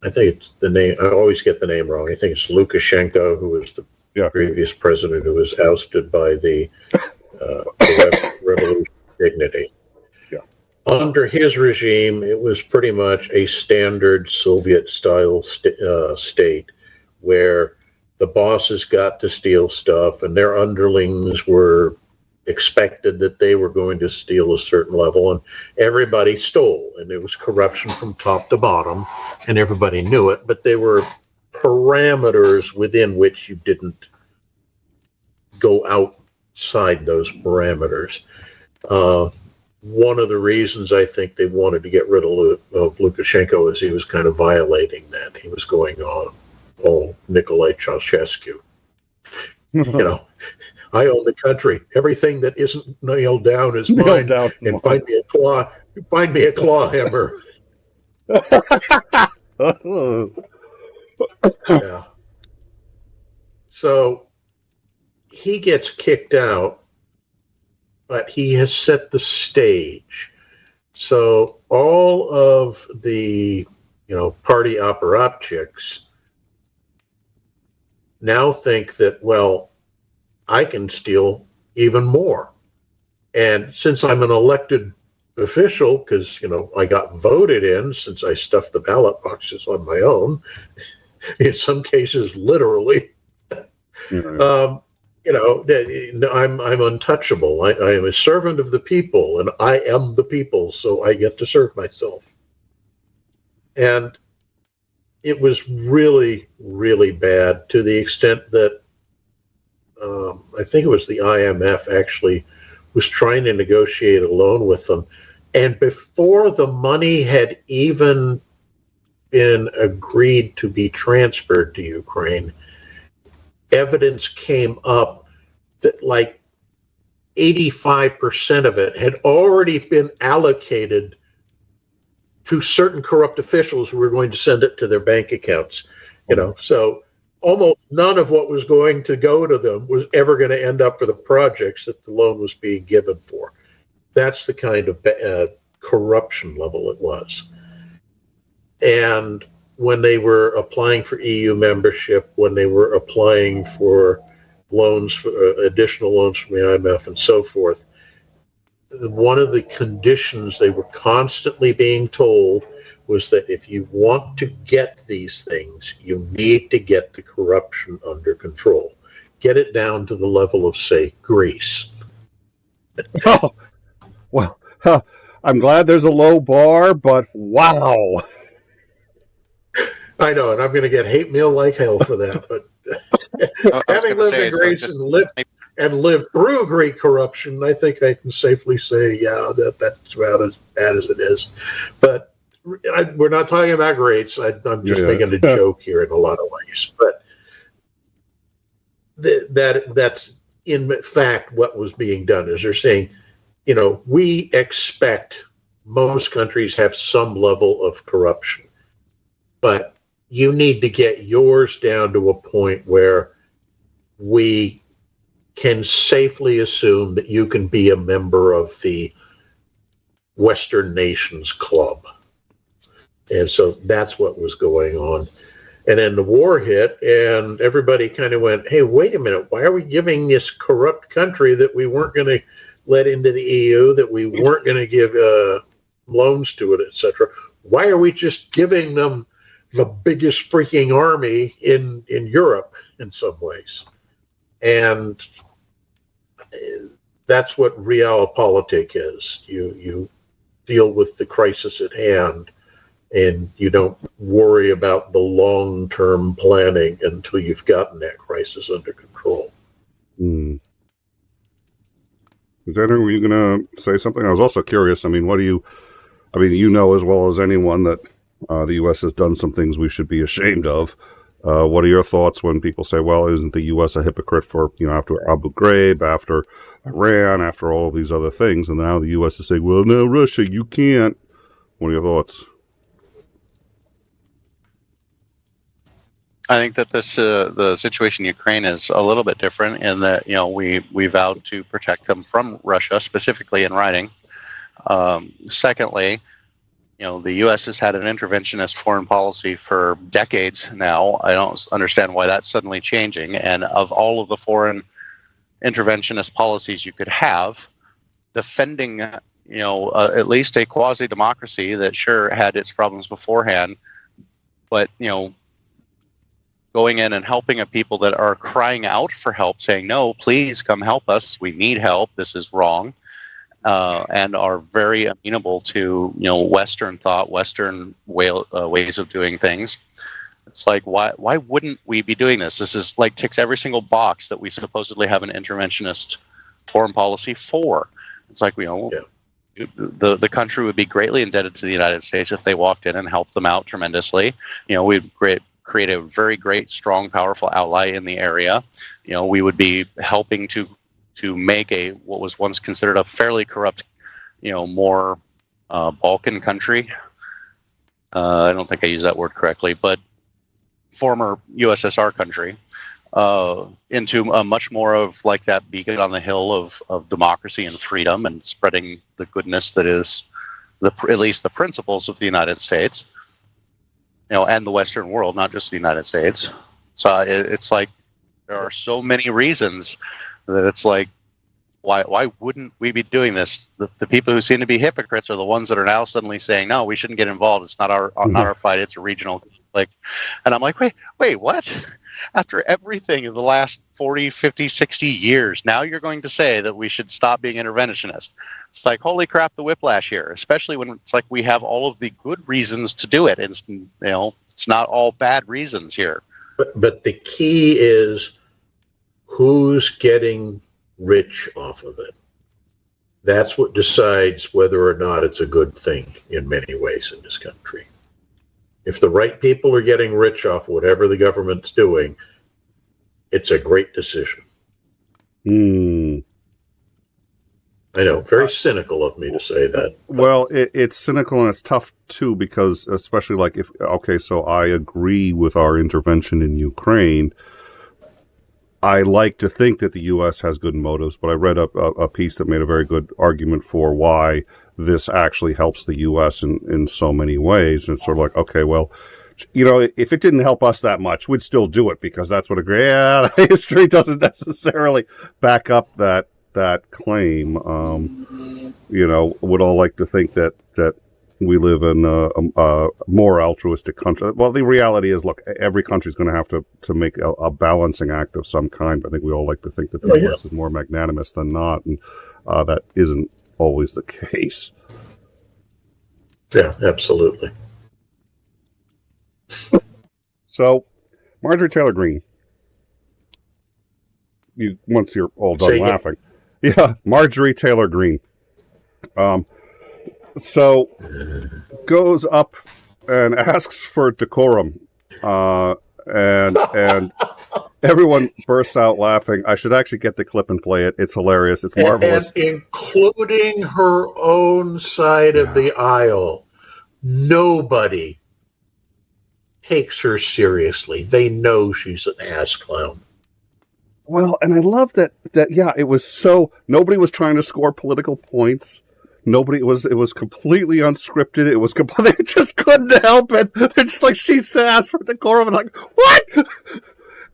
I think it's the name, I always get the name wrong. I think it's Lukashenko, who was the previous president, who was ousted by the Revolution of Dignity. Yeah. Under his regime, it was pretty much a standard Soviet-style state, where the bosses got to steal stuff and their underlings were expected that they were going to steal a certain level, and everybody stole, and there was corruption from top to bottom, and everybody knew it, but there were parameters within which you didn't go outside those parameters. One of the reasons I think they wanted to get rid of Lukashenko is he was kind of violating that. He was going on, Nicolae Ceausescu. You know, I own the country. Everything that isn't nailed down is mine. And find me a claw hammer. Yeah. So he gets kicked out, but he has set the stage. So all of the, party apparatchiks now think that, well, I can steal even more. And since I'm an elected official, because, I got voted in, since I stuffed the ballot boxes on my own, in some cases, literally, I'm untouchable. I am a servant of the people, and I am the people, so I get to serve myself. And it was really, really bad, to the extent that I think it was the IMF actually was trying to negotiate a loan with them. And before the money had even been agreed to be transferred to Ukraine, evidence came up that like 85% of it had already been allocated to certain corrupt officials who were going to send it to their bank accounts. So almost none of what was going to go to them was ever going to end up for the projects that the loan was being given for. That's the kind of corruption level it was. And when they were applying for EU membership, when they were applying for loans, for additional loans from the IMF and so forth, one of the conditions they were constantly being told was that if you want to get these things, you need to get the corruption under control. Get it down to the level of, say, Greece. Oh, well, I'm glad there's a low bar, but wow. I know, and I'm going to get hate mail like hell for that. But having lived in Greece and lived through Greek corruption, I think I can safely say, yeah, that's about as bad as it is. But we're not talking about Greece. I'm just making a joke here in a lot of ways. But that's in fact what was being done. Is they're saying, we expect most countries have some level of corruption, but you need to get yours down to a point where we can safely assume that you can be a member of the Western nations club. And so that's what was going on. And then the war hit, and everybody kind of went, hey, wait a minute, why are we giving this corrupt country that we weren't going to let into the EU, that we weren't going to give loans to it, etc.? Why are we just giving them the biggest freaking army in Europe in some ways? And that's what realpolitik is. You deal with the crisis at hand, and you don't worry about the long-term planning until you've gotten that crisis under control. Tanner, were you going to say something? I was also curious. I mean, you as well as anyone that the U.S. has done some things we should be ashamed of. What are your thoughts when people say, well, isn't the U.S. a hypocrite for, after Abu Ghraib, after Iran, after all of these other things? And now the U.S. is saying, well, no, Russia, you can't. What are your thoughts? I think that this the situation in Ukraine is a little bit different in that we vowed to protect them from Russia, specifically in writing. Secondly, the U.S. has had an interventionist foreign policy for decades now. I don't understand why that's suddenly changing. And of all of the foreign interventionist policies you could have, defending at least a quasi-democracy that sure had its problems beforehand, but going in and helping a people that are crying out for help, saying, no, please come help us. We need help. This is wrong. And are very amenable to, Western thought, Western ways of doing things. It's like, why wouldn't we be doing this? This is like ticks every single box that we supposedly have an interventionist foreign policy for. It's like, the country would be greatly indebted to the United States if they walked in and helped them out tremendously. We'd create a very great, strong, powerful ally in the area. We would be helping to make what was once considered a fairly corrupt, more Balkan country. I don't think I used that word correctly, but former USSR country, into a much more of like that beacon on the hill of democracy and freedom and spreading the goodness that is at least the principles of the United States, and the Western world, not just the United States. So it's like, There are so many reasons that it's like, why wouldn't we be doing this? The people who seem to be hypocrites are the ones that are now suddenly saying, no, we shouldn't get involved. It's not our fight. It's a regional conflict. And I'm like, wait, what? After everything in the last 40, 50, 60 years, now you're going to say that we should stop being interventionist. It's like, holy crap, the whiplash here, especially when it's like we have all of the good reasons to do it. And, it's not all bad reasons here. But the key is who's getting rich off of it. That's what decides whether or not it's a good thing in many ways in this country. If the right people are getting rich off whatever the government's doing, it's a great decision. I know, very cynical of me to say that. Well, it's cynical and it's tough too, because especially like so I agree with our intervention in Ukraine. I like to think that the U.S. has good motives, but I read a piece that made a very good argument for why this actually helps the U.S. in so many ways. And it's sort of like, okay, well, if it didn't help us that much, we'd still do it because that's what history doesn't necessarily back up that claim. Would all like to think that we live in a more altruistic country. Well, the reality is, look, every country is going to have to make a balancing act of some kind. I think we all like to think that the U.S. is more magnanimous than not, and that isn't always the case. Yeah, absolutely. So, Marjorie Taylor Greene. Once you're all done laughing. Yeah, Marjorie Taylor Greene. So goes up and asks for decorum, and everyone bursts out laughing. I should actually get the clip and play it. It's hilarious. It's marvelous. And including her own side of the aisle, nobody takes her seriously. They know she's an ass clown. Well, and I love that it was so, nobody was trying to score political points. It was completely unscripted. It was they just couldn't help it. They're just like, she asked for decorum, and like, what?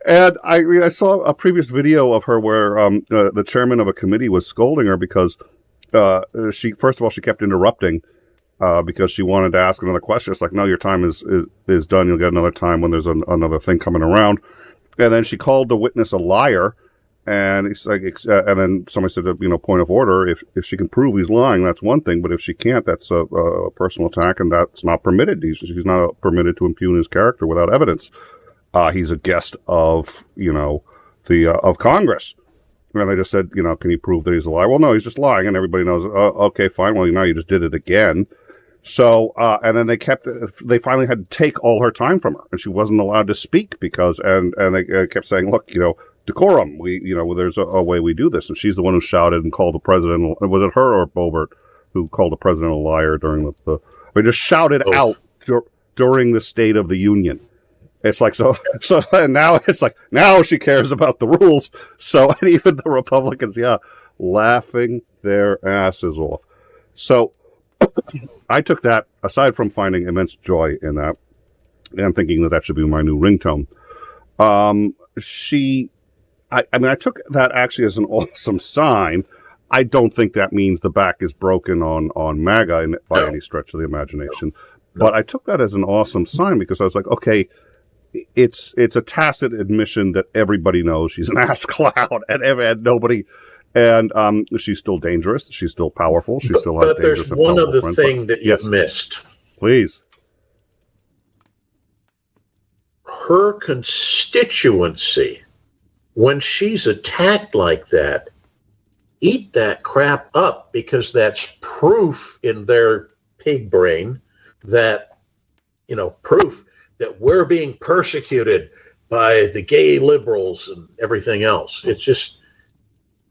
And I saw a previous video of her where the chairman of a committee was scolding her because she kept interrupting because she wanted to ask another question. It's like, no, your time is done. You'll get another time when there's another thing coming around. And then she called the witness a liar. And it's like, and then somebody said, point of order. If she can prove he's lying, that's one thing. But if she can't, that's a personal attack, and that's not permitted. She's not permitted to impugn his character without evidence. He's a guest of of Congress. And they just said, can you prove that he's a liar? Well, no, he's just lying, and everybody knows. Okay, fine. Well, now you just did it again. So, and then they finally had to take all her time from her, and she wasn't allowed to speak because, and they kept saying, look, decorum. There's a way we do this. And she's the one who shouted and called the president. Was it her or Boebert who called the president a liar during they just shouted out during the State of the Union. It's like, so and now it's like, now she cares about the rules. So, and even the Republicans, laughing their asses off. So I took that, aside from finding immense joy in that and thinking that should be my new ringtone. I took that actually as an awesome sign. I don't think that means the back is broken on MAGA by any stretch of the imagination. No. But I took that as an awesome sign because I was like, okay, it's a tacit admission that everybody knows she's an ass clown and nobody, and she's still dangerous. She's still powerful. She still has dangerous and powerful friends. But there's one other thing that you've missed. Please. Her constituency, when she's attacked like that, eat that crap up, because that's proof in their pig brain that, proof that we're being persecuted by the gay liberals and everything else. It's just,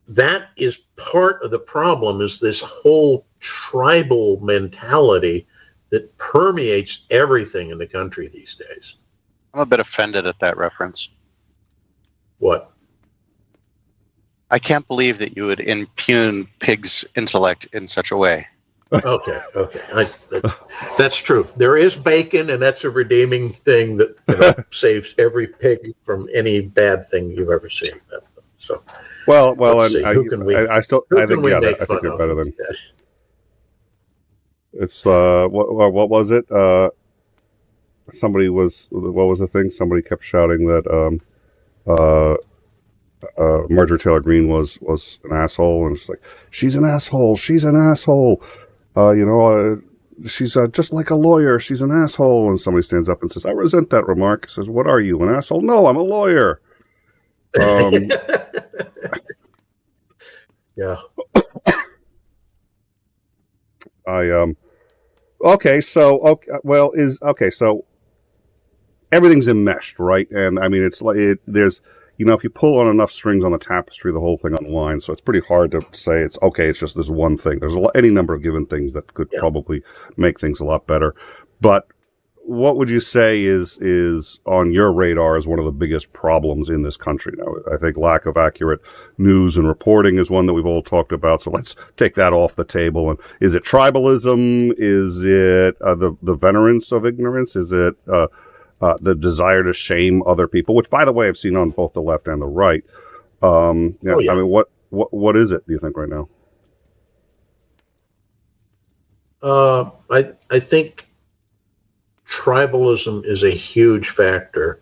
that is part of the problem, is this whole tribal mentality that permeates everything in the country these days. I'm a bit offended at that reference. What? I can't believe that you would impugn Pig's intellect in such a way. Okay. That's true. There is bacon, and that's a redeeming thing that saves every pig from any bad thing you've ever seen. So, well, let's and see. Who can we? I still, Who I can think, we yeah, make I think fun they're of? better than. It's what was it? What was the thing? Somebody kept shouting that Marjorie Taylor Greene was an asshole, and it's like, she's an asshole, she's just like a lawyer, she's an asshole. And somebody stands up and says, I resent that remark. He says, what are you, an asshole? No, I'm a lawyer. Yeah. So everything's enmeshed, right? And I mean, it's like there's, if you pull on enough strings on the tapestry, the whole thing unwinds. So it's pretty hard to say it's just this one thing. There's any number of given things that could probably make things a lot better. But what would you say is on your radar as one of the biggest problems in this country now? I think lack of accurate news and reporting is one that we've all talked about. So let's take that off the table. And is it tribalism? Is it the venerance of ignorance? Is it the desire to shame other people? Which, by the way, I've seen on both the left and the right. I mean, what is it? Do you think right now? I think tribalism is a huge factor,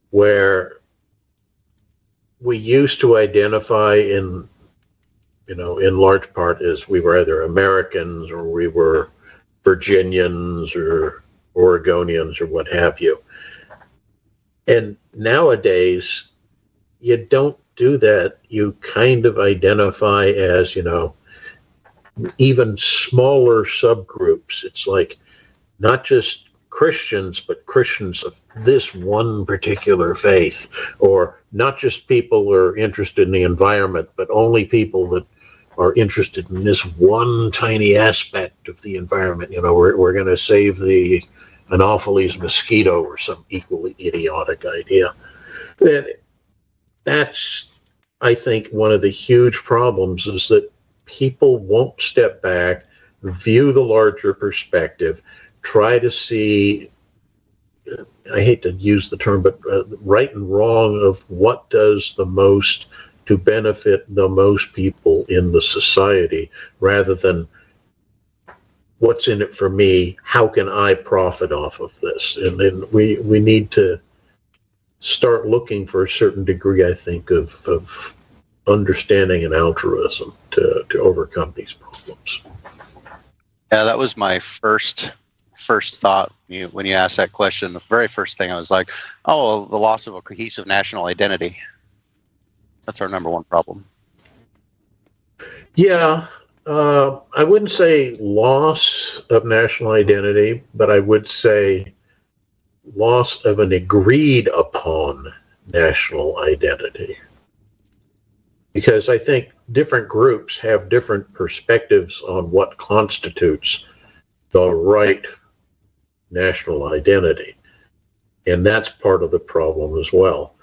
where we used to identify in large part as we were either Americans or we were Virginians or Oregonians or what have you. And nowadays, you don't do that. You kind of identify as, even smaller subgroups. It's like not just Christians, but Christians of this one particular faith, or not just people who are interested in the environment, but only people that are interested in this one tiny aspect of the environment. We're going to save the Anopheles mosquito or some equally idiotic idea. And that's, I think, one of the huge problems is that people won't step back, view the larger perspective, try to see, I hate to use the term, but right and wrong of what does the most to benefit the most people in the society, rather than what's in it for me, how can I profit off of this? And then we need to start looking for a certain degree, I think, of understanding and altruism to overcome these problems. Yeah, that was my first thought when you asked that question. The very first thing I was like, oh, the loss of a cohesive national identity. That's our number one problem. Yeah, I wouldn't say loss of national identity, but I would say loss of an agreed upon national identity. Because I think different groups have different perspectives on what constitutes the right national identity. And that's part of the problem as well.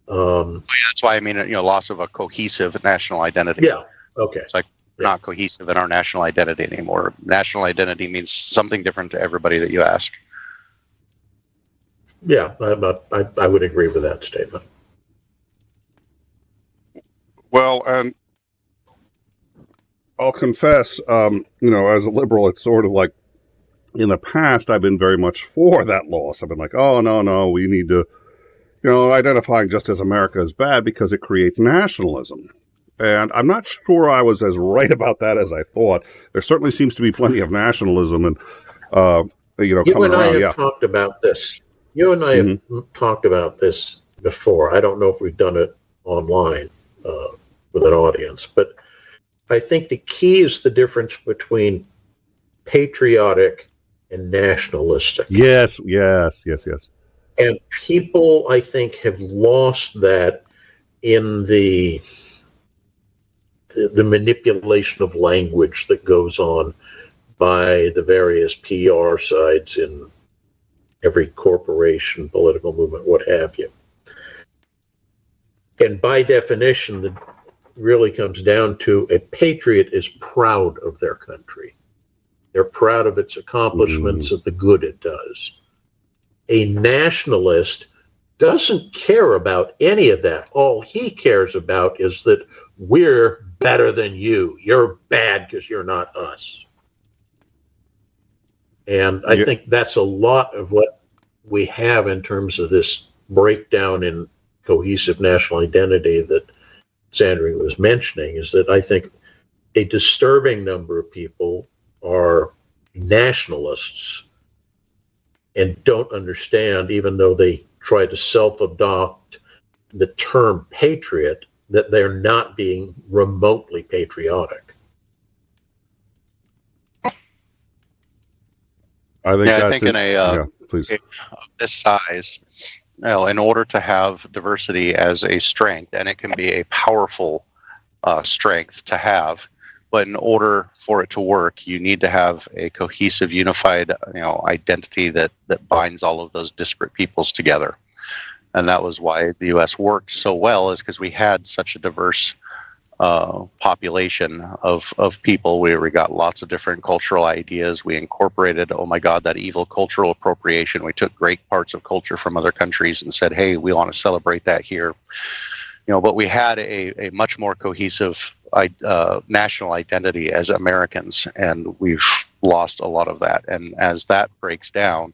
That's why I mean, loss of a cohesive national identity. Yeah. Okay. It's like we're not cohesive in our national identity anymore. National identity means something different to everybody that you ask. Yeah, I would agree with that statement. Well, and I'll confess, as a liberal, it's sort of like, in the past, I've been very much for that loss. I've been like, oh, no, we need to, identifying just as America is bad because it creates nationalism. And I'm not sure I was as right about that as I thought. There certainly seems to be plenty of nationalism and, You and I have talked about this. You and I have talked about this before. I don't know if we've done it online with an audience, but I think the key is the difference between patriotic and nationalistic. Yes. And people, I think, have lost that in the manipulation of language that goes on by the various PR sides in every corporation, political movement, what have you. And by definition, it really comes down to a patriot is proud of their country. They're proud of its accomplishments, of the good it does. A nationalist doesn't care about any of that. All he cares about is that we're better than you. You're bad because you're not us. And I think that's a lot of what we have in terms of this breakdown in cohesive national identity that Isandring was mentioning, is that I think a disturbing number of people are nationalists and don't understand, even though they try to self-adopt the term patriot, that they're not being remotely patriotic. I think in please. Of this size, in order to have diversity as a strength, and it can be a powerful strength to have, but in order for it to work, you need to have a cohesive, unified, identity that binds all of those disparate peoples together. And that was why the U.S. worked so well, is because we had such a diverse population of people. We got lots of different cultural ideas. We incorporated, oh my God, that evil cultural appropriation. We took great parts of culture from other countries and said, hey, we want to celebrate that here. But we had a much more cohesive national identity as Americans, and we've lost a lot of that. And as that breaks down,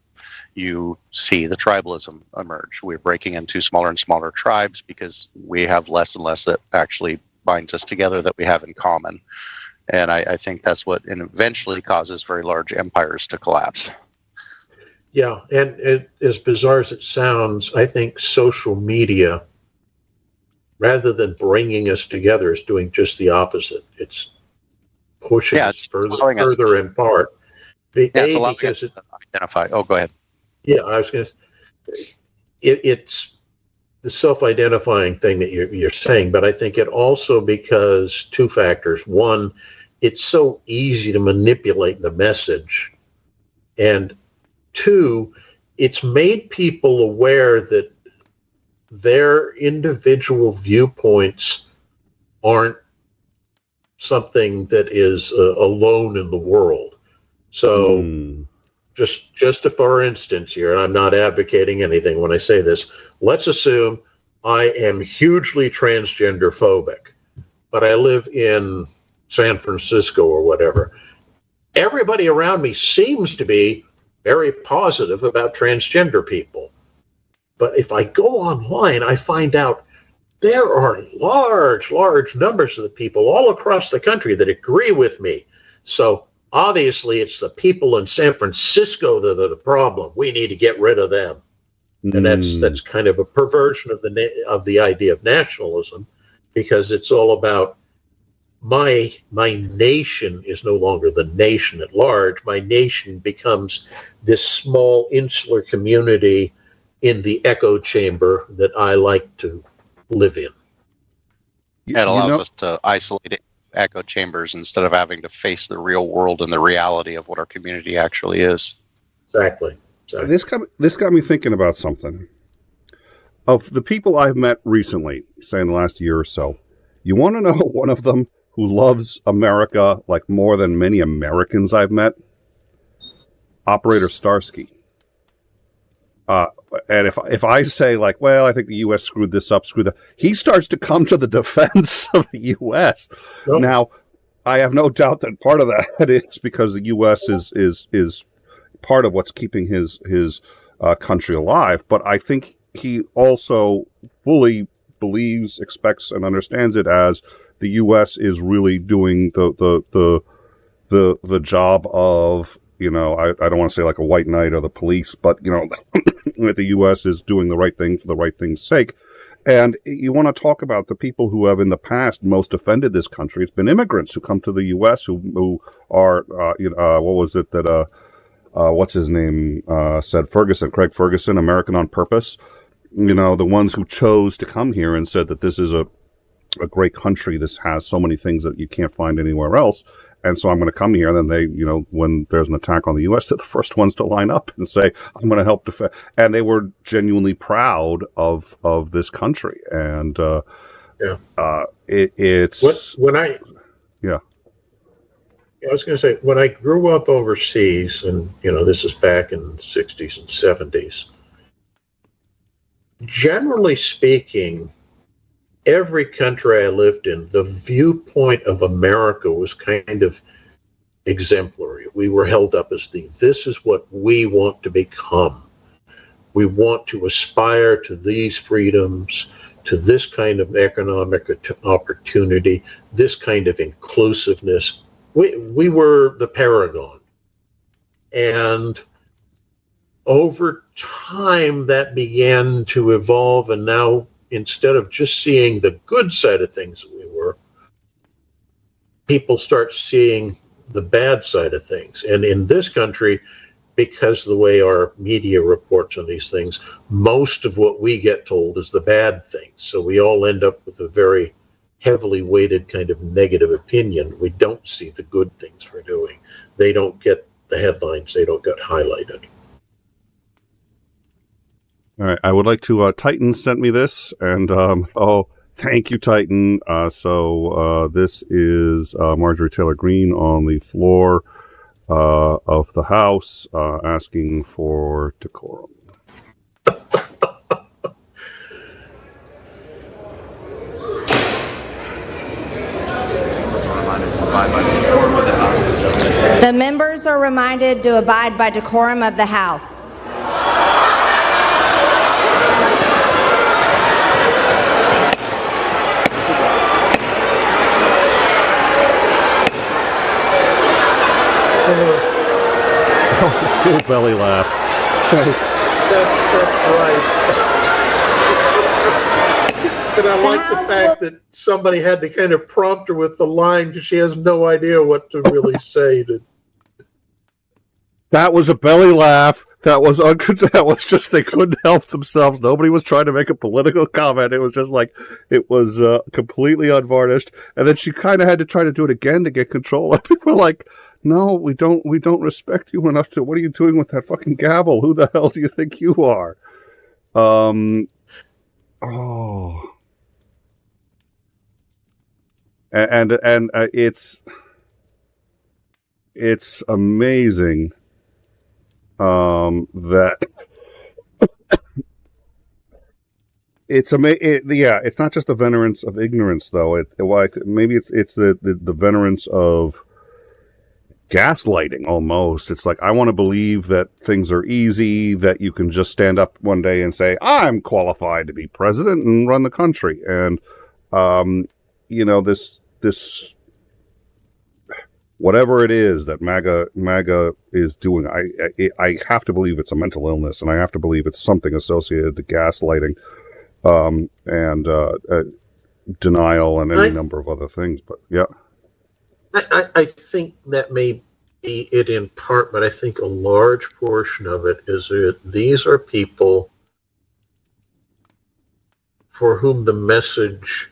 you see the tribalism emerge. We're breaking into smaller and smaller tribes because we have less and less that actually binds us together, that we have in common. And I think that's what eventually causes very large empires to collapse. Yeah, and as bizarre as it sounds, I think social media, rather than bringing us together, is doing just the opposite. It's pushing us further apart. It's allowing us to identify. Oh, go ahead. Yeah, I was going to say, it's the self-identifying thing that you're saying, but I think it also, because two factors. One, it's so easy to manipulate the message. And two, it's made people aware that their individual viewpoints aren't something that is alone in the world. So just for instance here, and I'm not advocating anything when I say this, let's assume I am hugely transgender phobic, but I live in San Francisco or whatever. Everybody around me seems to be very positive about transgender people. But if I go online, I find out there are large numbers of the people all across the country that agree with me. So obviously it's the people in San Francisco that are the problem. We need to get rid of them. And that's kind of a perversion of the idea of nationalism, because it's all about my nation is no longer the nation at large. My nation becomes this small insular community in the echo chamber that I like to live in. It allows us to isolate echo chambers instead of having to face the real world and the reality of what our community actually is. Exactly. This got me thinking about something. Of the people I've met recently, say in the last year or so, you want to know one of them who loves America like more than many Americans I've met? Operator Starsky. And if I say, like, well, I think the U.S. screwed this up, he starts to come to the defense of the U.S. Oh. Now, I have no doubt that part of that is because the U.S. is part of what's keeping his country alive. But I think he also fully believes, expects, and understands it as the U.S. is really doing the job of, I don't want to say like a white knight or the police, but, that the U.S. is doing the right thing for the right thing's sake. And you want to talk about the people who have in the past most offended this country. It's been immigrants who come to the U.S. who are, what was it that, what's his name, said Craig Ferguson, American on Purpose. The ones who chose to come here and said that this is a great country. This has so many things that you can't find anywhere else. And so I'm going to come here. And then they, when there's an attack on the U.S., they're the first ones to line up and say, I'm going to help defend. And they were genuinely proud of this country. And yeah, it's... when I... Yeah. I was going to say, when I grew up overseas, and this is back in the 60s and 70s, generally speaking, every country I lived in, the viewpoint of America was kind of exemplary. We were held up as this is what we want to become. We want to aspire to these freedoms, to this kind of economic opportunity, this kind of inclusiveness. We were the paragon. And over time, that began to evolve, and now, instead of just seeing the good side of things that we were, people start seeing the bad side of things. And in this country, because of the way our media reports on these things, most of what we get told is the bad things. So we all end up with a very heavily weighted kind of negative opinion. We don't see the good things we're doing. They don't get the headlines. They don't get highlighted. All right. I would like to, Titan sent me this, and, thank you, Titan. This is Marjorie Taylor Greene on the floor of the House asking for decorum. The members are reminded to abide by decorum of the House. That was a cool belly laugh. That's right. And I like the fact that somebody had to kind of prompt her with the line because she has no idea what to really say. That was a belly laugh. That was just, they couldn't help themselves. Nobody was trying to make a political comment. It was just like, it was completely unvarnished. And then she kind of had to try to do it again to get control. And people were like, no, we don't respect you enough to, what are you doing with that fucking gavel? Who the hell do you think you are? And it's amazing that it's not just the venerance of ignorance, though. Maybe it's the venerance of gaslighting almost. It's like, I want to believe that things are easy, that you can just stand up one day and say, I'm qualified to be president and run the country. And, this whatever it is that MAGA is doing, I have to believe it's a mental illness, and I have to believe it's something associated to gaslighting, and denial and any number of other things. But yeah. I think that may be it in part, but I think a large portion of it is that these are people for whom the message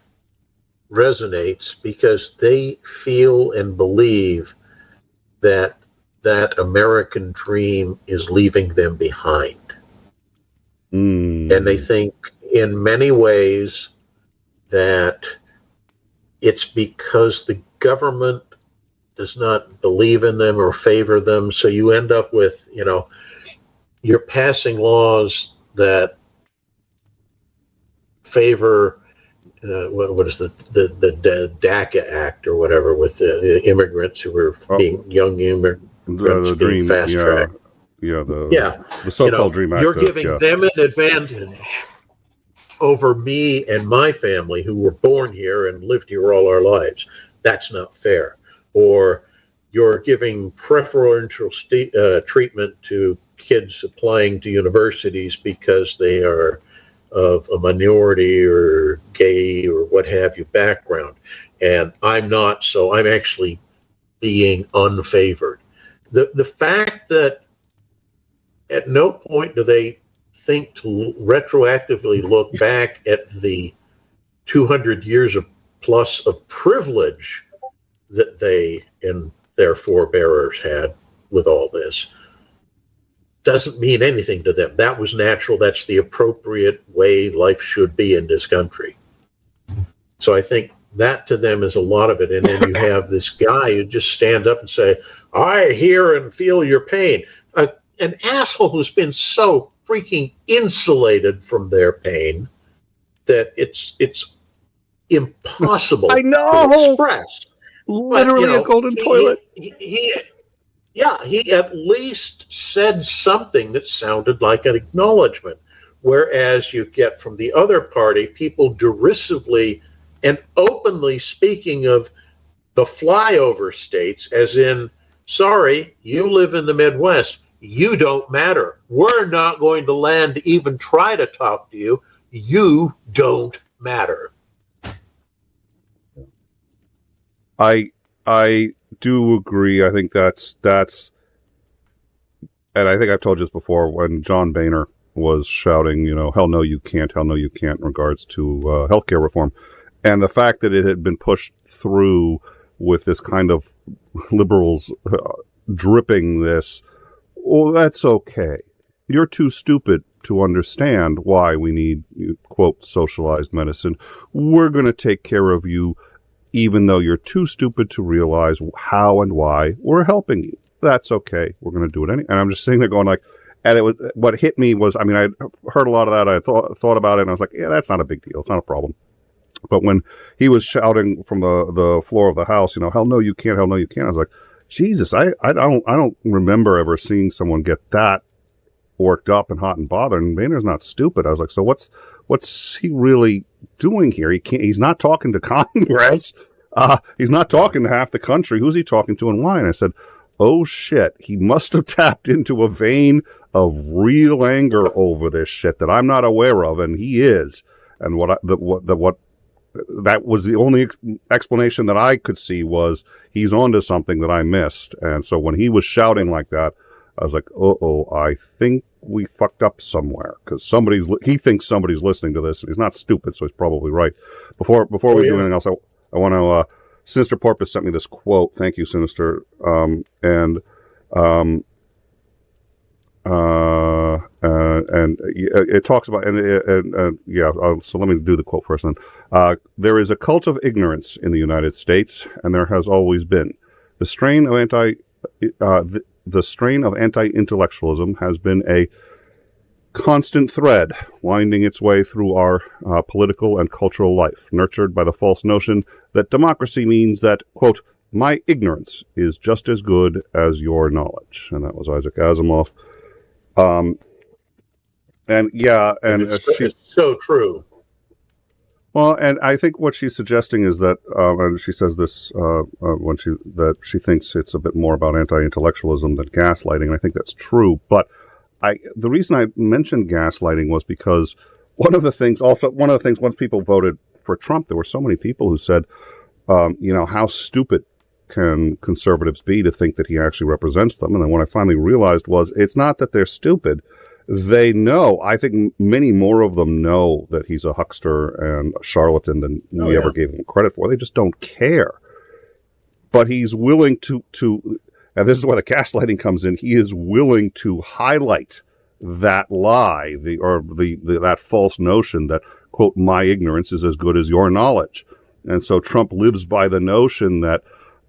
resonates because they feel and believe that that American dream is leaving them behind. And they think in many ways that it's because the government does not believe in them or favor them. So you end up with, you're passing laws that favor what is the DACA Act or whatever, with the immigrants who were being young immigrants being fast tracked. The so-called Dream Act. You're giving them an advantage over me and my family who were born here and lived here all our lives. That's not fair. Or you're giving preferential treatment to kids applying to universities because they are of a minority or gay or what have you background. And I'm not, so I'm actually being unfavored. The fact that at no point do they think to retroactively look back at the 200 years of plus of privilege that they and their forebearers had with all this doesn't mean anything to them. That was natural. That's the appropriate way life should be in this country. So I think that to them is a lot of it. And then you have this guy who just stands up and say, I hear and feel your pain. An asshole who's been so freaking insulated from their pain that it's impossible to express. Literally, but, a golden toilet. He at least said something that sounded like an acknowledgement. Whereas you get from the other party people derisively and openly speaking of the flyover states, as in, sorry, you live in the Midwest. You don't matter. We're not going to land to even try to talk to you. You don't matter. I do agree. I think that's, and I think I've told you this before, when John Boehner was shouting, hell no you can't in regards to healthcare reform, and the fact that it had been pushed through with this kind of liberals dripping this, well, that's okay. You're too stupid to understand why we need, quote, socialized medicine. We're going to take care of you, even though you're too stupid to realize how and why we're helping you. That's okay. We're going to do it anyway. And I'm just sitting there going like, and it was, what hit me was, I mean, I heard a lot of that. I thought about it, and I was like, yeah, that's not a big deal. It's not a problem. But when he was shouting from the floor of the House, hell no, you can't, I was like, Jesus, I don't remember ever seeing someone get that worked up and hot and bothered. And Boehner's not stupid. I was like, so what's he really doing here? He's not talking to Congress. He's not talking to half the country. Who's he talking to and why? And I said, oh shit, he must have tapped into a vein of real anger over this shit that I'm not aware of, and he is. And that was the only explanation that I could see, was he's onto something that I missed. And so when he was shouting like that, I was like, I think we fucked up somewhere, because he thinks somebody's listening to this, and he's not stupid, so he's probably right. Before we do anything else, I want to, Sinister Porpoise sent me this quote. Thank you, Sinister. And it talks about, so let me do the quote first then. There is a cult of ignorance in the United States, and there has always been. The strain of anti-intellectualism has been a constant thread winding its way through our political and cultural life, nurtured by the false notion that democracy means that, quote, my ignorance is just as good as your knowledge. And that was Isaac Asimov. It's so true. Well, and I think what she's suggesting is that, and she says this that she thinks it's a bit more about anti-intellectualism than gaslighting, and I think that's true. But the reason I mentioned gaslighting was because one of the things once people voted for Trump, there were so many people who said, how stupid can conservatives be to think that he actually represents them? And then what I finally realized was, it's not that they're stupid. They know. I think many more of them know that he's a huckster and a charlatan than we ever gave him credit for. They just don't care. But he's willing to, and this is where the gaslighting comes in, he is willing to highlight that lie, that false notion that, quote, my ignorance is as good as your knowledge. And so Trump lives by the notion that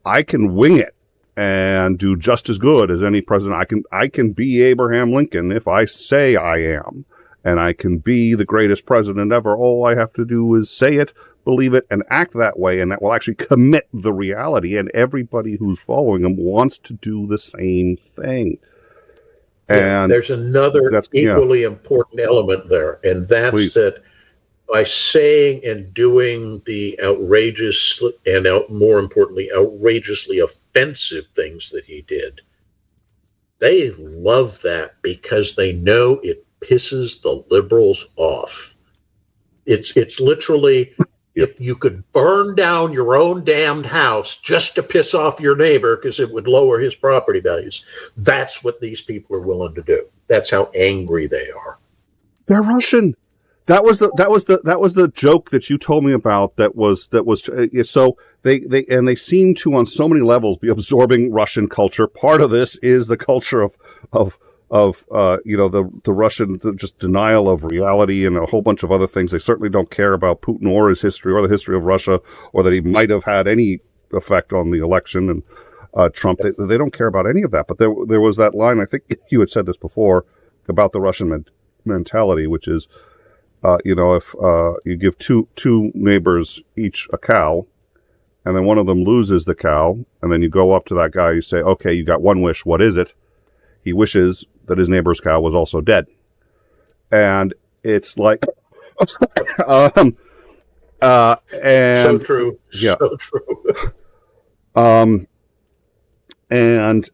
I can wing it and do just as good as any president. I can be Abraham Lincoln if I say I am, and I can be the greatest president ever. All I have to do is say it, believe it, and act that way, and that will actually commit the reality, and everybody who's following him wants to do the same thing. And there's another equally important element there, and that's that by saying and doing the outrageous and more importantly, outrageously offensive things that he did, they love that because they know it pisses the liberals off. It's literally, if you could burn down your own damned house just to piss off your neighbor because it would lower his property values, that's what these people are willing to do. That's how angry they are. They're Russian. That was the joke that you told me about. So they seem to, on so many levels, be absorbing Russian culture. Part of this is the culture of the Russian just denial of reality and a whole bunch of other things. They certainly don't care about Putin or his history or the history of Russia, or that he might have had any effect on the election and Trump. They don't care about any of that. But there was that line, I think you had said this before, about the Russian mentality, which is, if you give two neighbors each a cow, and then one of them loses the cow, and then you go up to that guy, you say, okay, you got one wish, what is it? He wishes that his neighbor's cow was also dead. And it's like, and so true. Yeah. So true. And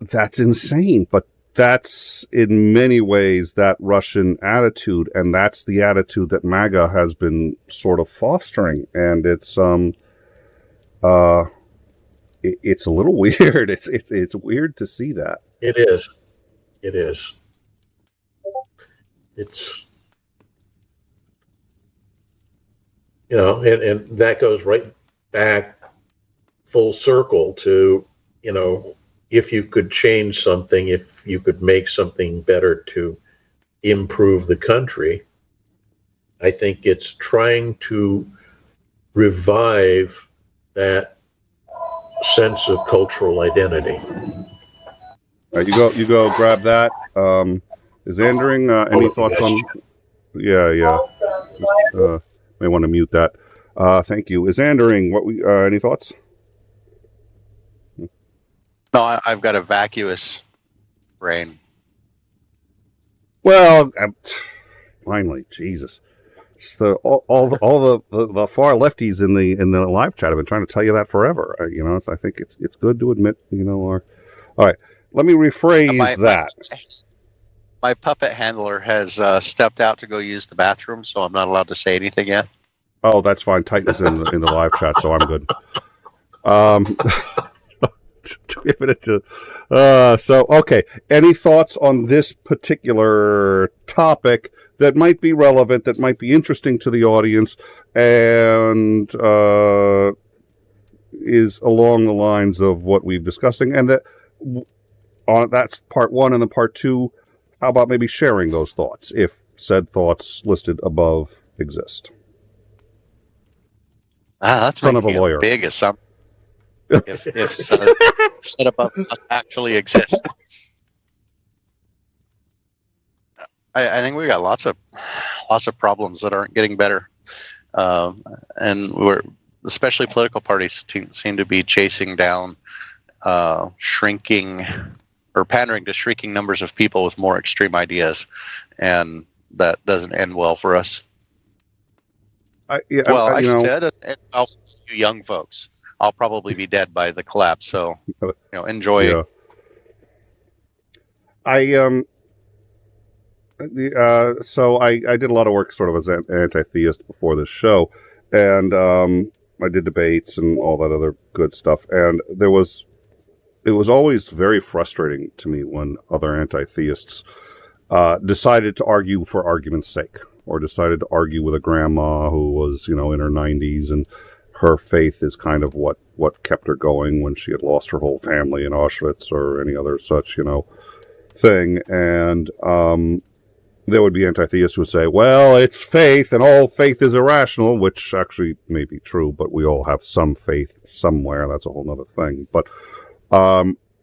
that's insane, but that's in many ways that Russian attitude, and that's the attitude that MAGA has been sort of fostering, and it's a little weird. It's weird to see that. It is. It is. It's, and that goes right back full circle to, if you could change something, if you could make something better to improve the country, I think it's trying to revive that sense of cultural identity. All right, you go grab that. Isandring, any thoughts on? Yeah. May want to mute that. Thank you. Isandring, any thoughts? No, I've got a vacuous brain. Well, finally, Jesus. It's all the far lefties in the live chat have been trying to tell you that forever. I think it's good to admit. All right. Let me rephrase that. My puppet handler has stepped out to go use the bathroom, so I'm not allowed to say anything yet. Oh, that's fine. Titan's in the live chat, so I'm good. Okay. Any thoughts on this particular topic that might be relevant, that might be interesting to the audience, and is along the lines of what we've discussing, and that's part one, and then part two, how about maybe sharing those thoughts, if said thoughts listed above exist? That's son of a lawyer. Big assumption. If set above actually exist. I think we got lots of problems that aren't getting better, and especially political parties seem to be chasing down shrinking or pandering to shrinking numbers of people with more extreme ideas, and that doesn't end well for us. I should say it helps you young folks. I'll probably be dead by the collapse, so enjoy. Yeah. So I did a lot of work sort of as an anti-theist before this show, and I did debates and all that other good stuff, and it was always very frustrating to me when other anti-theists decided to argue for argument's sake, or decided to argue with a grandma who was, in her 90s, and her faith is kind of what kept her going when she had lost her whole family in Auschwitz or any other such, thing. And there would be anti-theists who would say, well, it's faith, and all faith is irrational, which actually may be true, but we all have some faith somewhere. That's a whole other thing. But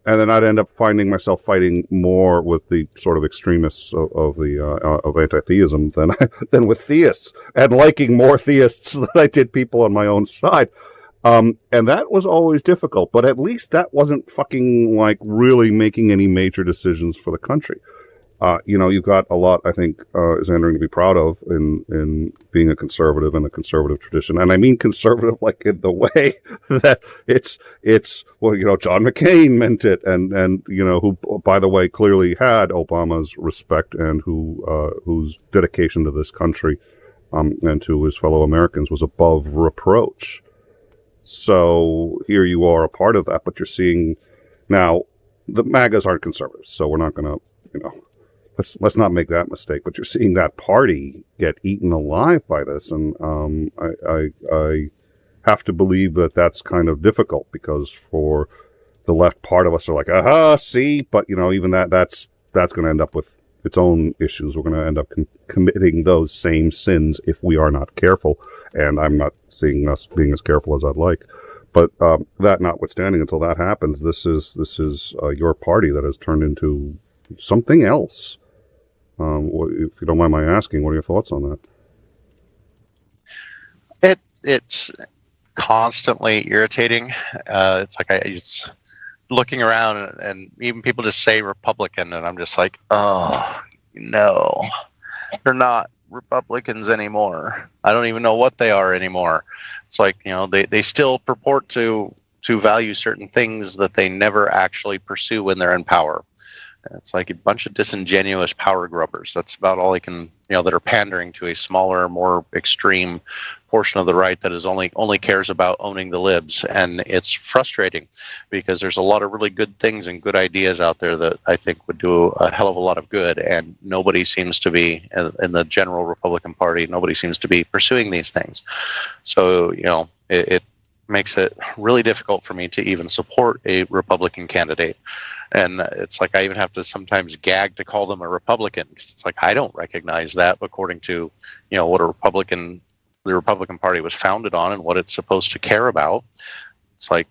and then I'd end up finding myself fighting more with the sort of extremists of anti-theism than with theists, and liking more theists than I did people on my own side. And that was always difficult, but at least that wasn't fucking like really making any major decisions for the country. You've got a lot, I think, Isandring, to be proud of in being a conservative in the conservative tradition. And I mean conservative like in the way that it's John McCain meant it, and who, by the way, clearly had Obama's respect, and whose dedication to this country and to his fellow Americans was above reproach. So here you are, a part of that, but you're seeing now the MAGAs aren't conservatives, so we're not going to, let's not make that mistake. But you're seeing that party get eaten alive by this, and I have to believe that that's kind of difficult, because for the left, part of us are like, aha, see, but even that's that's going to end up with its own issues. We're going to end up committing those same sins if we are not careful. And I'm not seeing us being as careful as I'd like. But that notwithstanding, until that happens, this is your party that has turned into something else. If you don't mind my asking, what are your thoughts on that? It's constantly irritating. It's like it's looking around, and even people just say Republican, and I'm just like, oh no, they're not Republicans anymore. I don't even know what they are anymore. It's like, they still purport to value certain things that they never actually pursue when they're in power. It's like a bunch of disingenuous power grubbers. That's about all they can, that are pandering to a smaller, more extreme portion of the right that is only cares about owning the libs. And it's frustrating because there's a lot of really good things and good ideas out there that I think would do a hell of a lot of good. And nobody seems to be, in the general Republican Party, nobody seems to be pursuing these things. So, it makes it really difficult for me to even support a Republican candidate. And it's like I even have to sometimes gag to call them a Republican, because it's like I don't recognize that according to what the Republican Party was founded on and what it's supposed to care about. It's like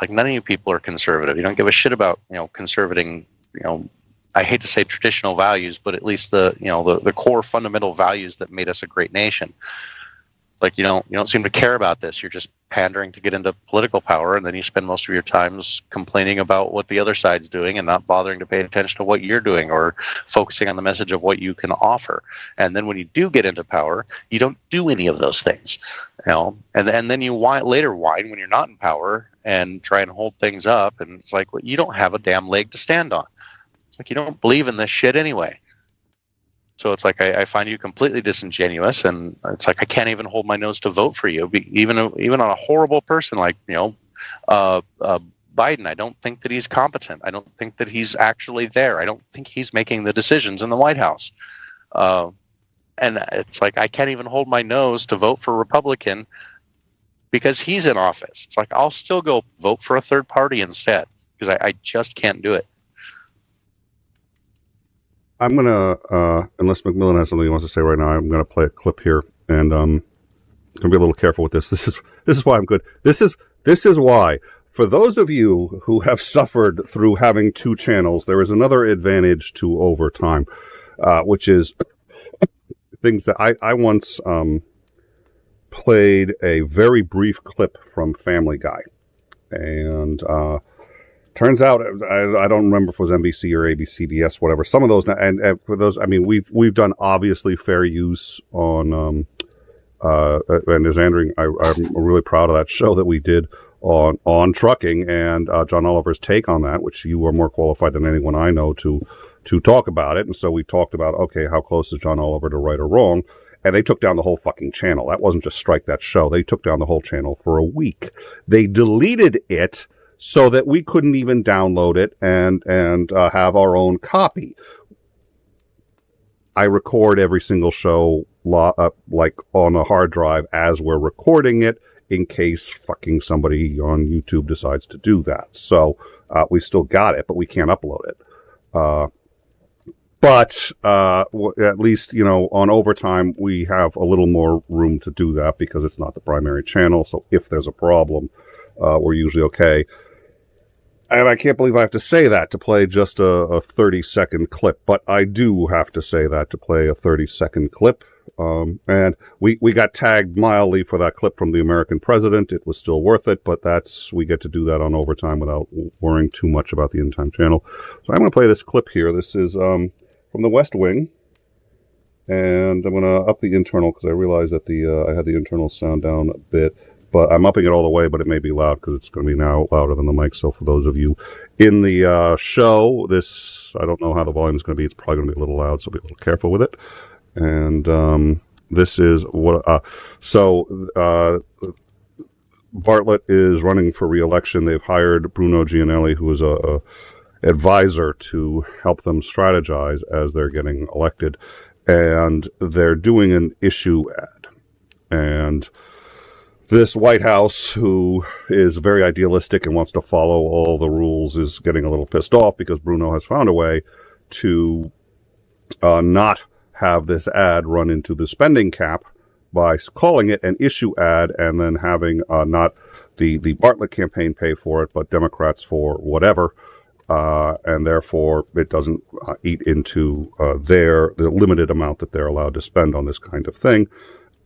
none of you people are conservative. You don't give a shit about conservating. I hate to say traditional values, but at least the core fundamental values that made us a great nation. Like you don't seem to care about this. You're just pandering to get into political power, and then you spend most of your times complaining about what the other side's doing and not bothering to pay attention to what you're doing or focusing on the message of what you can offer. And then when you do get into power, you don't do any of those things, and then you later whine when you're not in power and try and hold things up. And it's like, well, you don't have a damn leg to stand on. It's like you don't believe in this shit anyway. So it's like I find you completely disingenuous, and it's like I can't even hold my nose to vote for you, even on a horrible person like Biden. I don't think that he's competent. I don't think that he's actually there. I don't think he's making the decisions in the White House. And it's like I can't even hold my nose to vote for a Republican because he's in office. It's like I'll still go vote for a third party instead because I just can't do it. I'm going to, unless McMillan has something he wants to say right now, I'm going to play a clip here, and I'm going to be a little careful with this. This is why I'm good. This is why, for those of you who have suffered through having two channels, there is another advantage to overtime, which is things that I once played a very brief clip from Family Guy, and turns out, I don't remember if it was NBC or ABC, whatever. Some of those, and for those, I mean, we've done obviously fair use on, and Isandring, I'm really proud of that show that we did on trucking and John Oliver's take on that, which you are more qualified than anyone I know to talk about it. And so we talked about, okay, how close is John Oliver to right or wrong? And they took down the whole fucking channel. That wasn't just strike that show. They took down the whole channel for a week. They deleted it so that we couldn't even download it and have our own copy. I record every single show like on a hard drive as we're recording it in case fucking somebody on YouTube decides to do that. So we still got it, but we can't upload it. But at least, on overtime, we have a little more room to do that because it's not the primary channel. So if there's a problem, we're usually okay. And I can't believe I have to say that to play just a 30-second clip, but I do have to say that to play a 30-second clip. And we got tagged mildly for that clip from the American president. It was still worth it, but we get to do that on overtime without worrying too much about the in-time channel. So I'm going to play this clip here. This is from the West Wing, and I'm going to up the internal because I realized that I had the internal sound down a bit. But I'm upping it all the way, but it may be loud because it's going to be now louder than the mic. So for those of you in the show, I don't know how the volume is going to be. It's probably going to be a little loud, so be a little careful with it. And this is what... Bartlett is running for re-election. They've hired Bruno Gianelli, who is a advisor, to help them strategize as they're getting elected. And they're doing an issue ad. And this White House, who is very idealistic and wants to follow all the rules, is getting a little pissed off because Bruno has found a way to not have this ad run into the spending cap by calling it an issue ad and then having not the Bartlett campaign pay for it, but Democrats for whatever, and therefore it doesn't eat into the limited amount that they're allowed to spend on this kind of thing.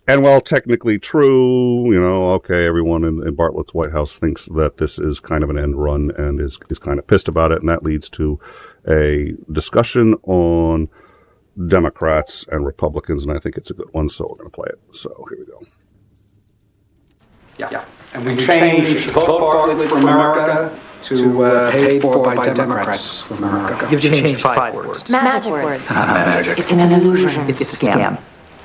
And while technically true, okay, everyone in Bartlett's White House thinks that this is kind of an end run and is kind of pissed about it, and that leads to a discussion on Democrats and Republicans, and I think it's a good one, so we're going to play it. So here we go. Yeah. And we changed Vote Bartlett for America to paid for by Democrats for America. You've changed 5 words. Magic words. It's not magic. It's an illusion. It's a scam.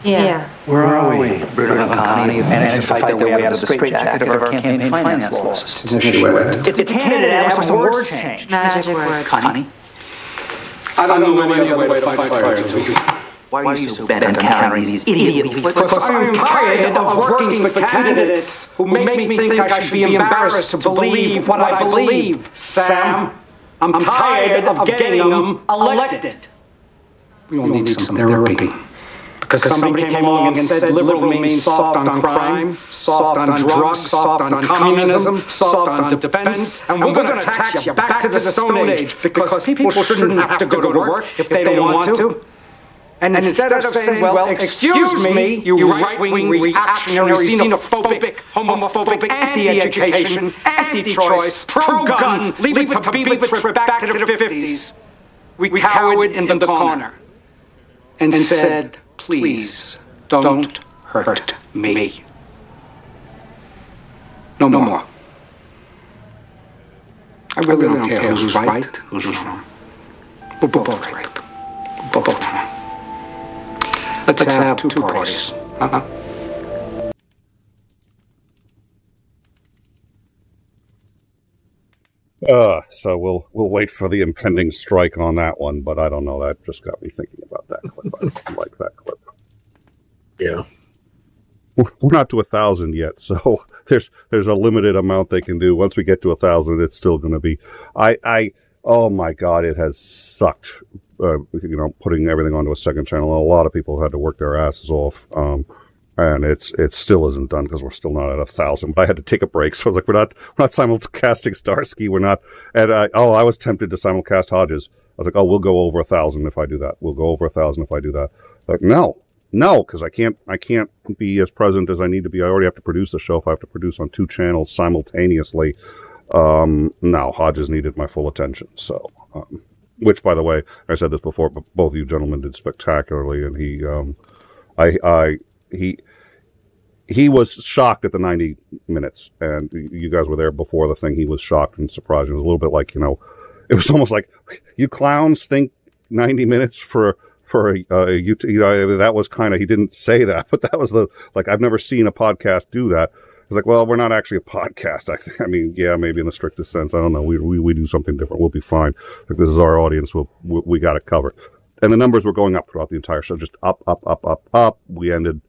Yeah. Where are we? Bruno and Connie have managed to fight their way out of the straitjacket of our campaign finance laws. It's an issue. It's a candidate and have some words changed. Magic words. Connie, I don't know any other way to fight fire. why are you so bent on carrying these idiot leaflets? Because I'm tired of working for candidates who make me think I should be embarrassed to believe what I believe, Sam. I'm tired of getting them elected. We all need some therapy. Because somebody came along and said liberal means soft on crime, soft on drugs, soft on communism, soft on defense, and we're going to tax you back to the Stone Age because people shouldn't have to go to work if they don't want to. And instead of saying, well, excuse me, you right-wing, reactionary, xenophobic, homophobic, anti-education, anti-choice, pro-gun, leave it to Beaver trip back to the 50s, we cowered in the corner and said, please, don't hurt me. No more. I really don't care who's right, who's wrong. We're both right. We're both wrong. Let's have two parties. So we'll wait for the impending strike on that one, but I don't know. That just got me thinking about that clip. I like that clip. Yeah. We're not to 1,000 yet, so there's a limited amount they can do. Once we get to 1,000, it's still going to be. Oh my God, it has sucked. Putting everything onto a second channel. A lot of people had to work their asses off, and it still isn't done because we're still not at 1,000. But I had to take a break, so I was like, we're not simulcasting Starsky. We're not. And I was tempted to simulcast Hodges. I was like, we'll go over 1,000 if I do that. We'll go over 1,000 if I do that. Like, no, because I can't be as present as I need to be. I already have to produce the show. If I have to produce on 2 channels simultaneously, no, Hodges needed my full attention. So. Which, by the way, I said this before, but both of you gentlemen did spectacularly, and he was shocked at the 90 minutes, and you guys were there before the thing. He was shocked and surprised. It was a little bit like, it was almost like, you clowns think 90 minutes for a that was kind of, he didn't say that, but that was I've never seen a podcast do that. It's like, well, we're not actually a podcast. I mean, yeah, maybe in the strictest sense. I don't know. We do something different. We'll be fine. Like, this is our audience. We got it covered. And the numbers were going up throughout the entire show, just up, up, up, up, up. We ended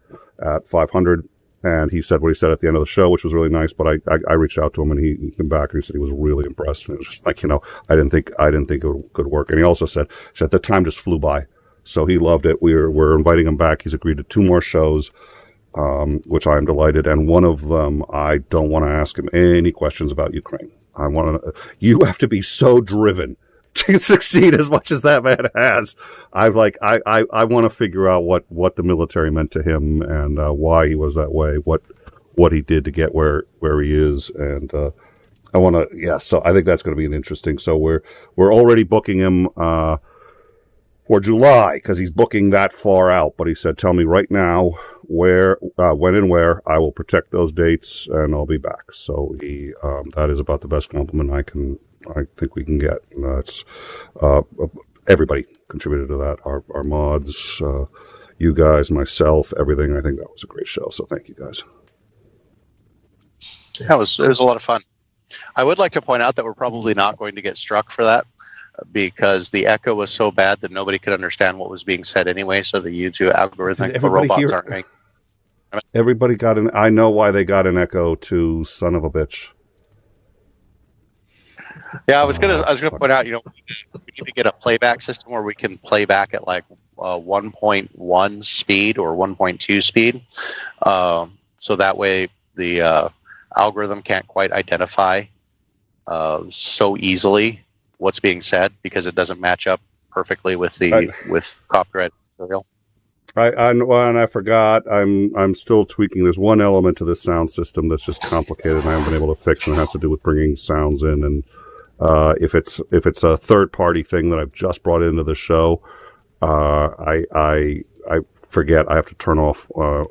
at 500, and he said what he said at the end of the show, which was really nice. But I reached out to him, and he came back and he said he was really impressed. And it was just like, I didn't think it could work. And he also said the time just flew by, so he loved it. We're inviting him back. He's agreed to 2 more shows. Which I am delighted, and one of them, I don't want to ask him any questions about Ukraine. You have to be so driven to succeed as much as that man has. I want to figure out what the military meant to him and why he was that way, what he did to get where he is, and I want to, yeah. So I think that's going to be an interesting. So we're already booking him for July, because he's booking that far out. But he said, tell me right now when and where. I will protect those dates, and I'll be back. So that is about the best compliment I think we can get. That's everybody contributed to that. Our mods, you guys, myself, everything. I think that was a great show. So thank you guys. Yeah, it was a lot of fun. I would like to point out that we're probably not going to get struck for that, because the echo was so bad that nobody could understand what was being said anyway, so the YouTube algorithmic robots aren't making. Everybody got I know why they got an echo too, son of a bitch. Yeah, I was gonna point out, we need to get a playback system where we can play back at like 1.1 speed or 1.2 speed, so that way the algorithm can't quite identify so easily what's being said because it doesn't match up perfectly with with copyright material. And I forgot. I'm still tweaking. There's one element to this sound system that's just complicated, and I haven't been able to fix, and it has to do with bringing sounds in. And if it's a third party thing that I've just brought into the show, I forget. I have to turn off. I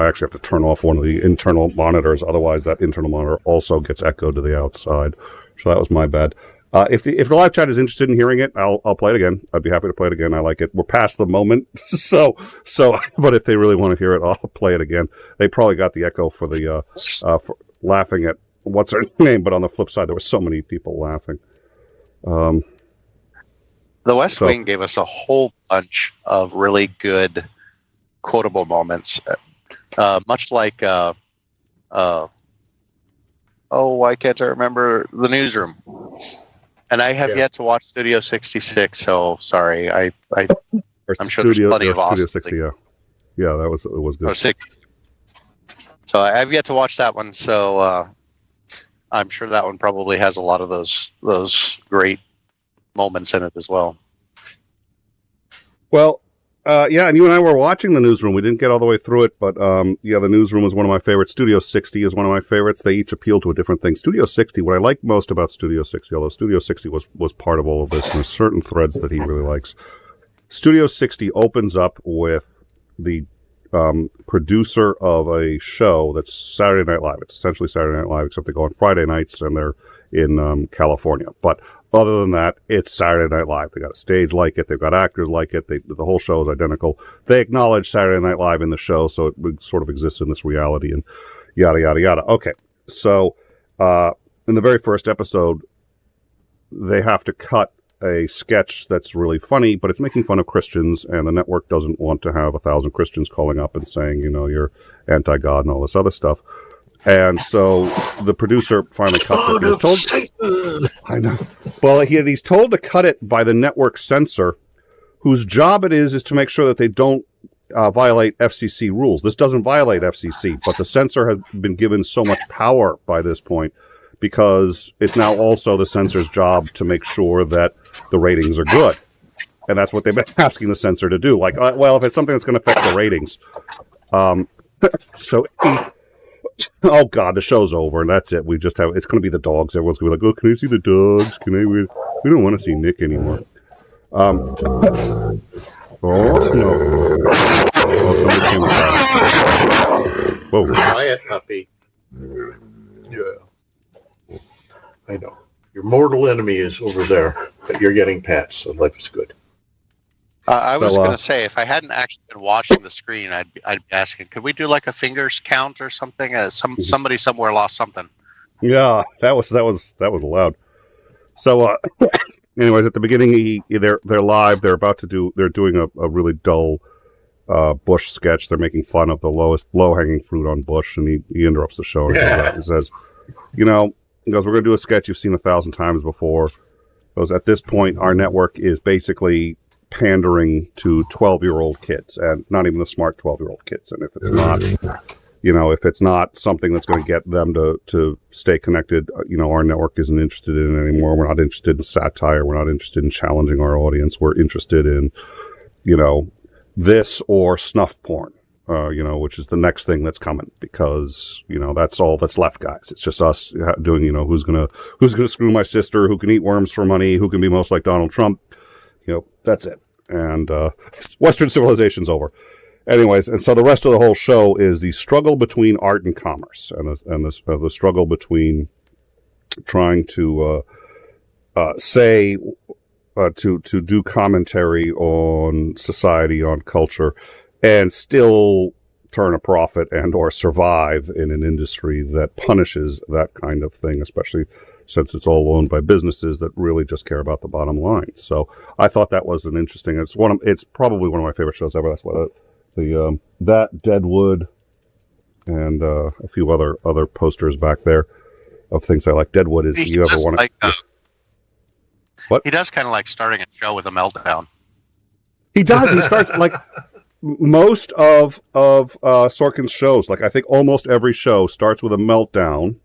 actually have to turn off one of the internal monitors. Otherwise, that internal monitor also gets echoed to the outside. So that was my bad. If the live chat is interested in hearing it, I'll play it again. I'd be happy to play it again. I like it. We're past the moment, so. But if they really want to hear it, I'll play it again. They probably got the echo for the for laughing at what's her name. But on the flip side, there were so many people laughing. The West Wing gave us a whole bunch of really good quotable moments, much like why can't I remember the Newsroom? And I have yet to watch Studio 66, so sorry. I'm sure there's plenty of awesome. Studio 60, yeah, it was good. Oh, 60. So I've yet to watch that one, so I'm sure that one probably has a lot of those great moments in it as well. Well, yeah, and you and I were watching the Newsroom. We didn't get all the way through it, but yeah, the Newsroom was one of my favorites. Studio 60 is one of my favorites. They each appeal to a different thing. Studio 60, what I like most about Studio 60, although Studio 60 was part of all of this, and there's certain threads that he really likes. Studio 60 opens up with the producer of a show that's Saturday Night Live. It's essentially Saturday Night Live, except they go on Friday nights, and they're in California. But other than that, it's Saturday Night Live. They got a stage like it. They've got actors like it. The whole show is identical. They acknowledge Saturday Night Live in the show, so it sort of exists in this reality and yada, yada, yada. Okay, so in the very first episode, they have to cut a sketch that's really funny, but it's making fun of Christians, and the network doesn't want to have 1,000 Christians calling up and saying, you're anti-God and all this other stuff. And so the producer finally cuts it. He's told, I know. Well, he's told to cut it by the network censor, whose job it is to make sure that they don't violate FCC rules. This doesn't violate FCC, but the censor has been given so much power by this point because it's now also the censor's job to make sure that the ratings are good. And that's what they've been asking the censor to do. Like, well, if it's something that's going to affect the ratings. Oh God, the show's over and that's it. It's going to be the dogs. Everyone's going to be like, oh, can I see the dogs? We don't want to see Nick anymore. Oh no. Oh, somebody came back. Whoa. Quiet, puppy. Yeah. I know. Your mortal enemy is over there, but you're getting pets, so life is good. I was going to say, if I hadn't actually been watching the screen, I'd be asking, could we do like a fingers count or something? Somebody somewhere lost something. Yeah, that was loud. So, anyways, at the beginning, they're live. They're doing a really dull Bush sketch. They're making fun of the low hanging fruit on Bush, and he interrupts the show and he says, he goes, we're going to do a sketch you've seen 1,000 times before. He goes, at this point, our network is basically pandering to 12-year-old kids, and not even the smart 12-year-old kids. And if it's not, if it's not something that's going to get them to stay connected, our network isn't interested in it anymore. We're not interested in satire. We're not interested in challenging our audience. We're interested in, this or snuff porn, which is the next thing that's coming because, that's all that's left, guys. It's just us doing, who's gonna screw my sister, who can eat worms for money, who can be most like Donald Trump. That's it. And Western civilization's over. Anyways, and so the rest of the whole show is the struggle between art and commerce, and the struggle between trying to to do commentary on society, on culture, and still turn a profit and or survive in an industry that punishes that kind of thing, especially since it's all owned by businesses that really just care about the bottom line. So I thought that was an interesting. It's probably one of my favorite shows ever. That's what that Deadwood and a few other posters back there of things I like. Deadwood is you ever want to What? He does kind of like starting a show with a meltdown. He does. He starts like most of Sorkin's shows. Like I think almost every show starts with a meltdown,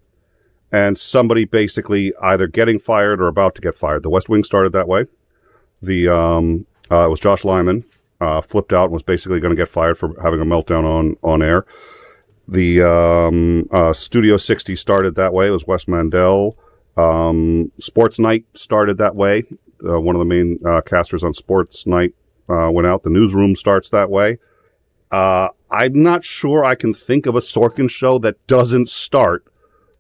and somebody basically either getting fired or about to get fired. The West Wing started that way. The it was Josh Lyman flipped out and was basically going to get fired for having a meltdown on air. The Studio 60 started that way. It was Wes Mandel. Sports Night started that way. One of the main casters on Sports Night went out. The Newsroom starts that way. I'm not sure I can think of a Sorkin show that doesn't start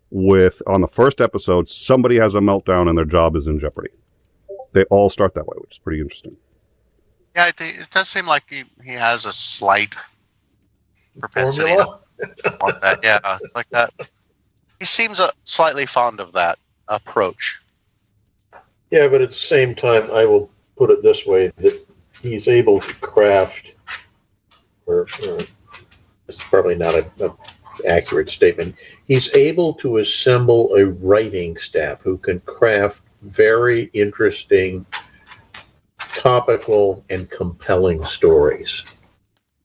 with, on the first episode, somebody has a meltdown and their job is in jeopardy. They all start that way, which is pretty interesting. Yeah, it does seem like he has a slight propensity to want that. Yeah, it's like that. He seems slightly fond of that approach. Yeah, but at the same time, I will put it this way, that he's able to craft, or it's probably not an accurate statement, he's able to assemble a writing staff who can craft very interesting, topical, and compelling stories.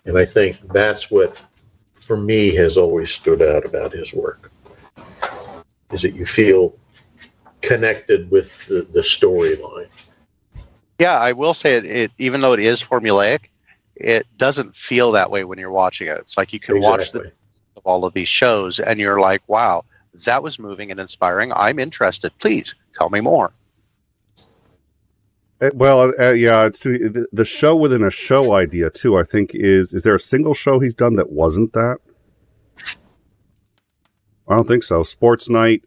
And I think that's what, for me, has always stood out about his work, is that you feel connected with the storyline. Yeah, I will say it, even though it is formulaic, it doesn't feel that way when you're watching it. It's like you can watch all of these shows and you're like, wow, that was moving and inspiring. I'm interested. Please tell me more. Well, yeah, it's the show within a show idea too. I think is there a single show he's done that wasn't that? I don't think so. Sports Night.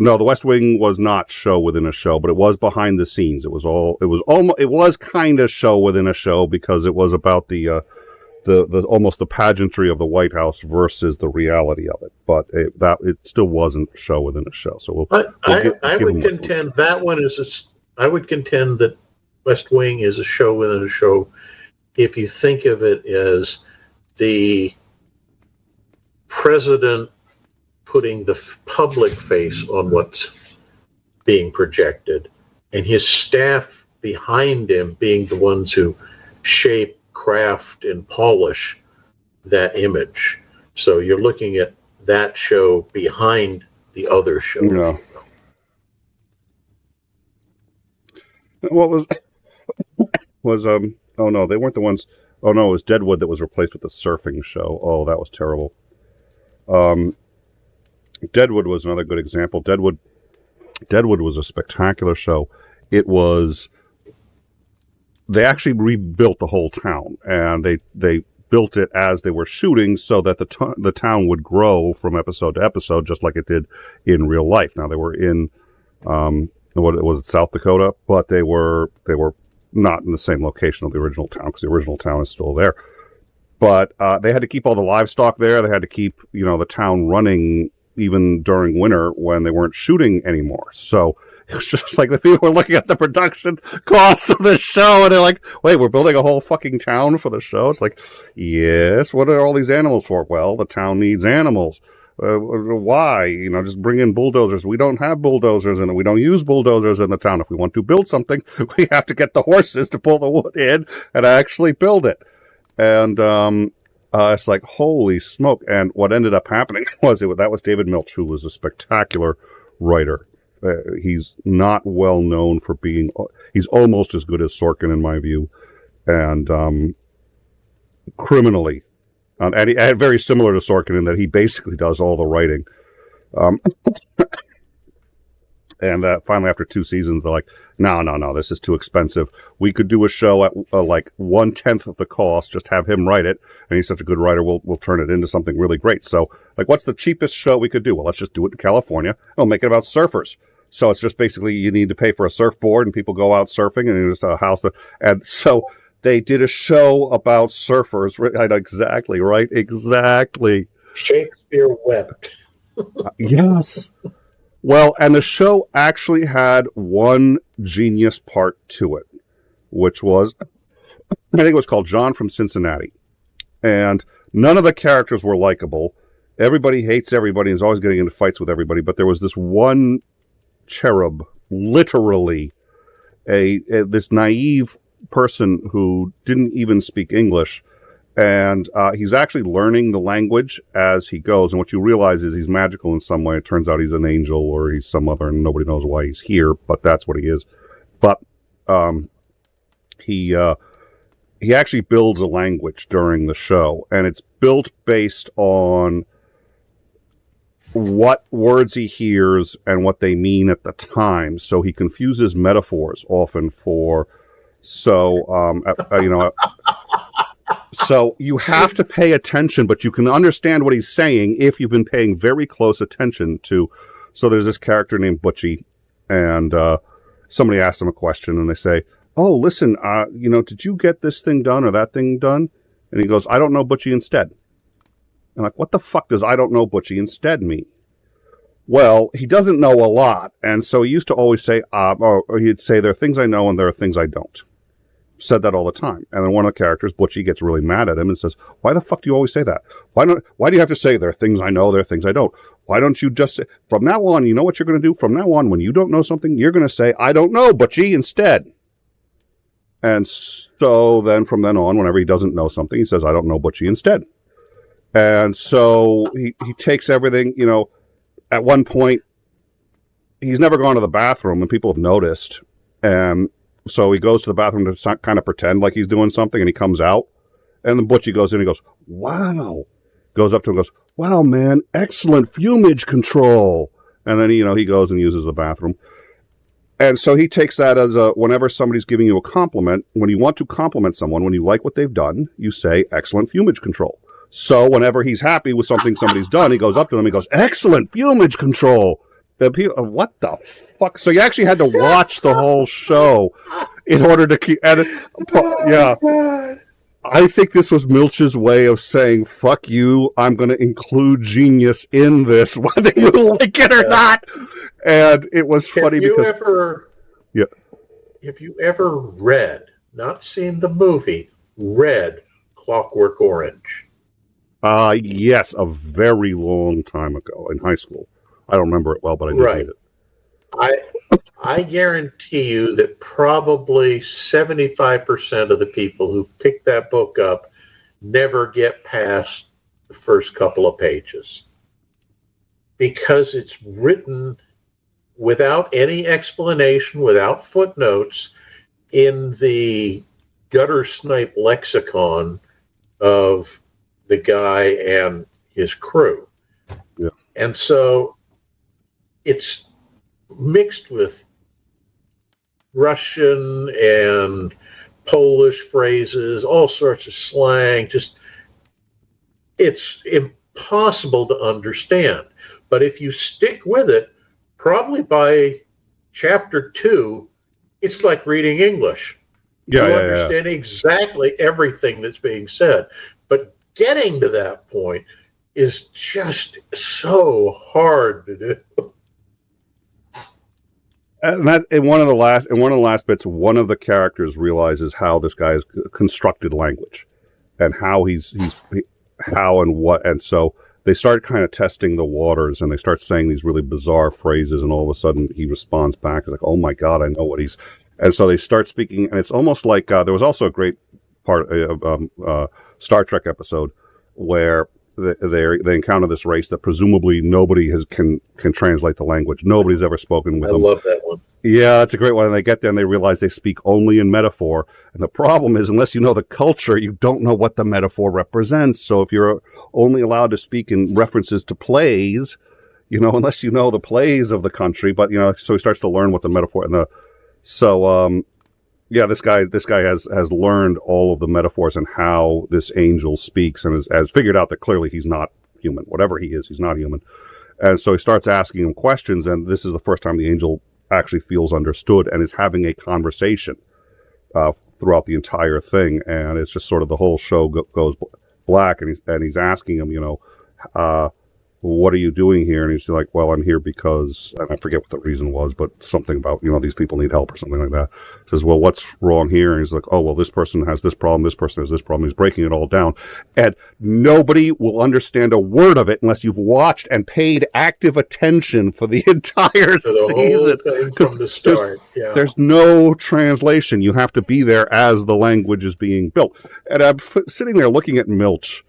No, The West Wing was not show within a show, but it was behind the scenes. It was kind of show within a show because it was about the almost the pageantry of the White House versus the reality of it. But it still wasn't show within a show. So I would contend that one is I would contend that West Wing is a show within a show if you think of it as the president putting the public face on what's being projected, and his staff behind him being the ones who shape, craft, and polish that image. So you're looking at that show behind the other show. No. What was oh no, they weren't the ones. Oh no, it was Deadwood that was replaced with the surfing show. Oh, that was terrible. Deadwood was another good example. Deadwood was a spectacular show. They actually rebuilt the whole town, and they built it as they were shooting so that the town would grow from episode to episode, just like it did in real life. Now they were in what was it, South Dakota, but they were not in the same location of the original town because the original town is still there. But they had to keep all the livestock there. They had to keep the town running even during winter when they weren't shooting anymore. So it was just like the people were looking at the production costs of the show and they're like, wait, we're building a whole fucking town for the show? It's like, yes, what are all these animals for? Well, the town needs animals. Why? Just bring in bulldozers. We don't have bulldozers and we don't use bulldozers in the town. If we want to build something, we have to get the horses to pull the wood in and actually build it. And it's like, holy smoke. And what ended up happening was that was David Milch, who was a spectacular writer. He's not well known for being, he's almost as good as Sorkin in my view. And criminally, and very similar to Sorkin in that he basically does all the writing. And finally, after 2 seasons, they're like, no, this is too expensive. We could do a show at like 1/10 of the cost, just have him write it. And he's such a good writer, we'll turn it into something really great. So, like, what's the cheapest show we could do? Well, let's just do it in California. We'll make it about surfers. So it's just basically you need to pay for a surfboard and people go out surfing and it's a house. And so they did a show about surfers. Exactly, right? Exactly. Shakespeare wept. Yes. Well, and the show actually had one genius part to it, which was, I think it was called John from Cincinnati. And none of the characters were likable. Everybody hates everybody and is always getting into fights with everybody. But there was this one cherub literally this naive person who didn't even speak English, and he's actually learning the language as he goes. And what you realize is he's magical in some way. It turns out he's an angel or he's some other, and nobody knows why he's here, but that's what he is. But he actually builds a language during the show, and it's built based on what words he hears and what they mean at the time. So he confuses metaphors often for, so you have to pay attention, but you can understand what he's saying if you've been paying very close attention to. So there's this character named Butchie, and somebody asks him a question, and they say, "Oh, listen, did you get this thing done or that thing done?" And he goes, "I don't know, Butchie instead." And like, what the fuck does "I don't know, Butchie instead" mean? Well, he doesn't know a lot, and so he used to always say, or he'd say, "There are things I know and there are things I don't." Said that all the time. And then one of the characters, Butchie, gets really mad at him and says, "Why the fuck do you always say that? Why do you have to say there are things I know, there are things I don't? Why don't you just say, from now on, you know what you're going to do? From now on, when you don't know something, you're going to say, 'I don't know, Butchie,' instead." And so then from then on, whenever he doesn't know something, he says, "I don't know, Butchie," instead. And so he takes everything, at one point, he's never gone to the bathroom, and people have noticed. And so he goes to the bathroom to kind of pretend like he's doing something, and he comes out. And then Butchie goes in and he goes, "Wow." Goes up to him and goes, "Wow, man, excellent fumage control." And then, he goes and uses the bathroom. And so he takes that as whenever somebody's giving you a compliment, when you want to compliment someone, when you like what they've done, you say, "Excellent fumage control." So whenever he's happy with something somebody's done, he goes up to them and goes, "Excellent fumage control." The people, what the fuck? So you actually had to watch the whole show in order to keep. Yeah, I think this was Milch's way of saying, "Fuck you, I'm going to include genius in this, whether you like it or not." And it was funny because Have you ever read, not seen the movie, read Clockwork Orange? Yes, a very long time ago in high school. I don't remember it well, but I did read it. I guarantee you that probably 75% of the people who pick that book up never get past the first couple of pages, because it's written without any explanation, without footnotes, in the gutter snipe lexicon of the guy and his crew. Yeah. And so it's mixed with Russian and Polish phrases, all sorts of slang. Just, it's impossible to understand. But if you stick with it, probably by chapter 2, it's like reading English. You understand exactly everything that's being said. But getting to that point is just so hard to do. And in one of the last bits, one of the characters realizes how this guy has constructed language, and how how and what, and so they start kind of testing the waters, and they start saying these really bizarre phrases, and all of a sudden he responds back like, "Oh my God, I know what he's," and so they start speaking, and it's almost like there was also a great part of Star Trek episode where they encounter this race that presumably nobody can translate the language. Nobody's ever spoken with them. I love that one. Yeah, that's a great one. And they get there and they realize they speak only in metaphor. And the problem is, unless you know the culture, you don't know what the metaphor represents. So if you're only allowed to speak in references to plays, unless you know the plays of the country, but so he starts to learn what the metaphor and this guy has learned all of the metaphors and how this angel speaks, and has figured out that clearly he's not human. Whatever he is, he's not human. And so he starts asking him questions, and this is the first time the angel actually feels understood and is having a conversation throughout the entire thing. And it's just sort of the whole show goes black, and he's asking him, what are you doing here? And he's like, well, I'm here because, and I forget what the reason was, but something about, these people need help or something like that. He says, well, what's wrong here? And he's like, oh, well, this person has this problem. This person has this problem. He's breaking it all down. And nobody will understand a word of it unless you've watched and paid active attention for the entire season. From the start. There's no translation. You have to be there as the language is being built. And I'm sitting there looking at Milch,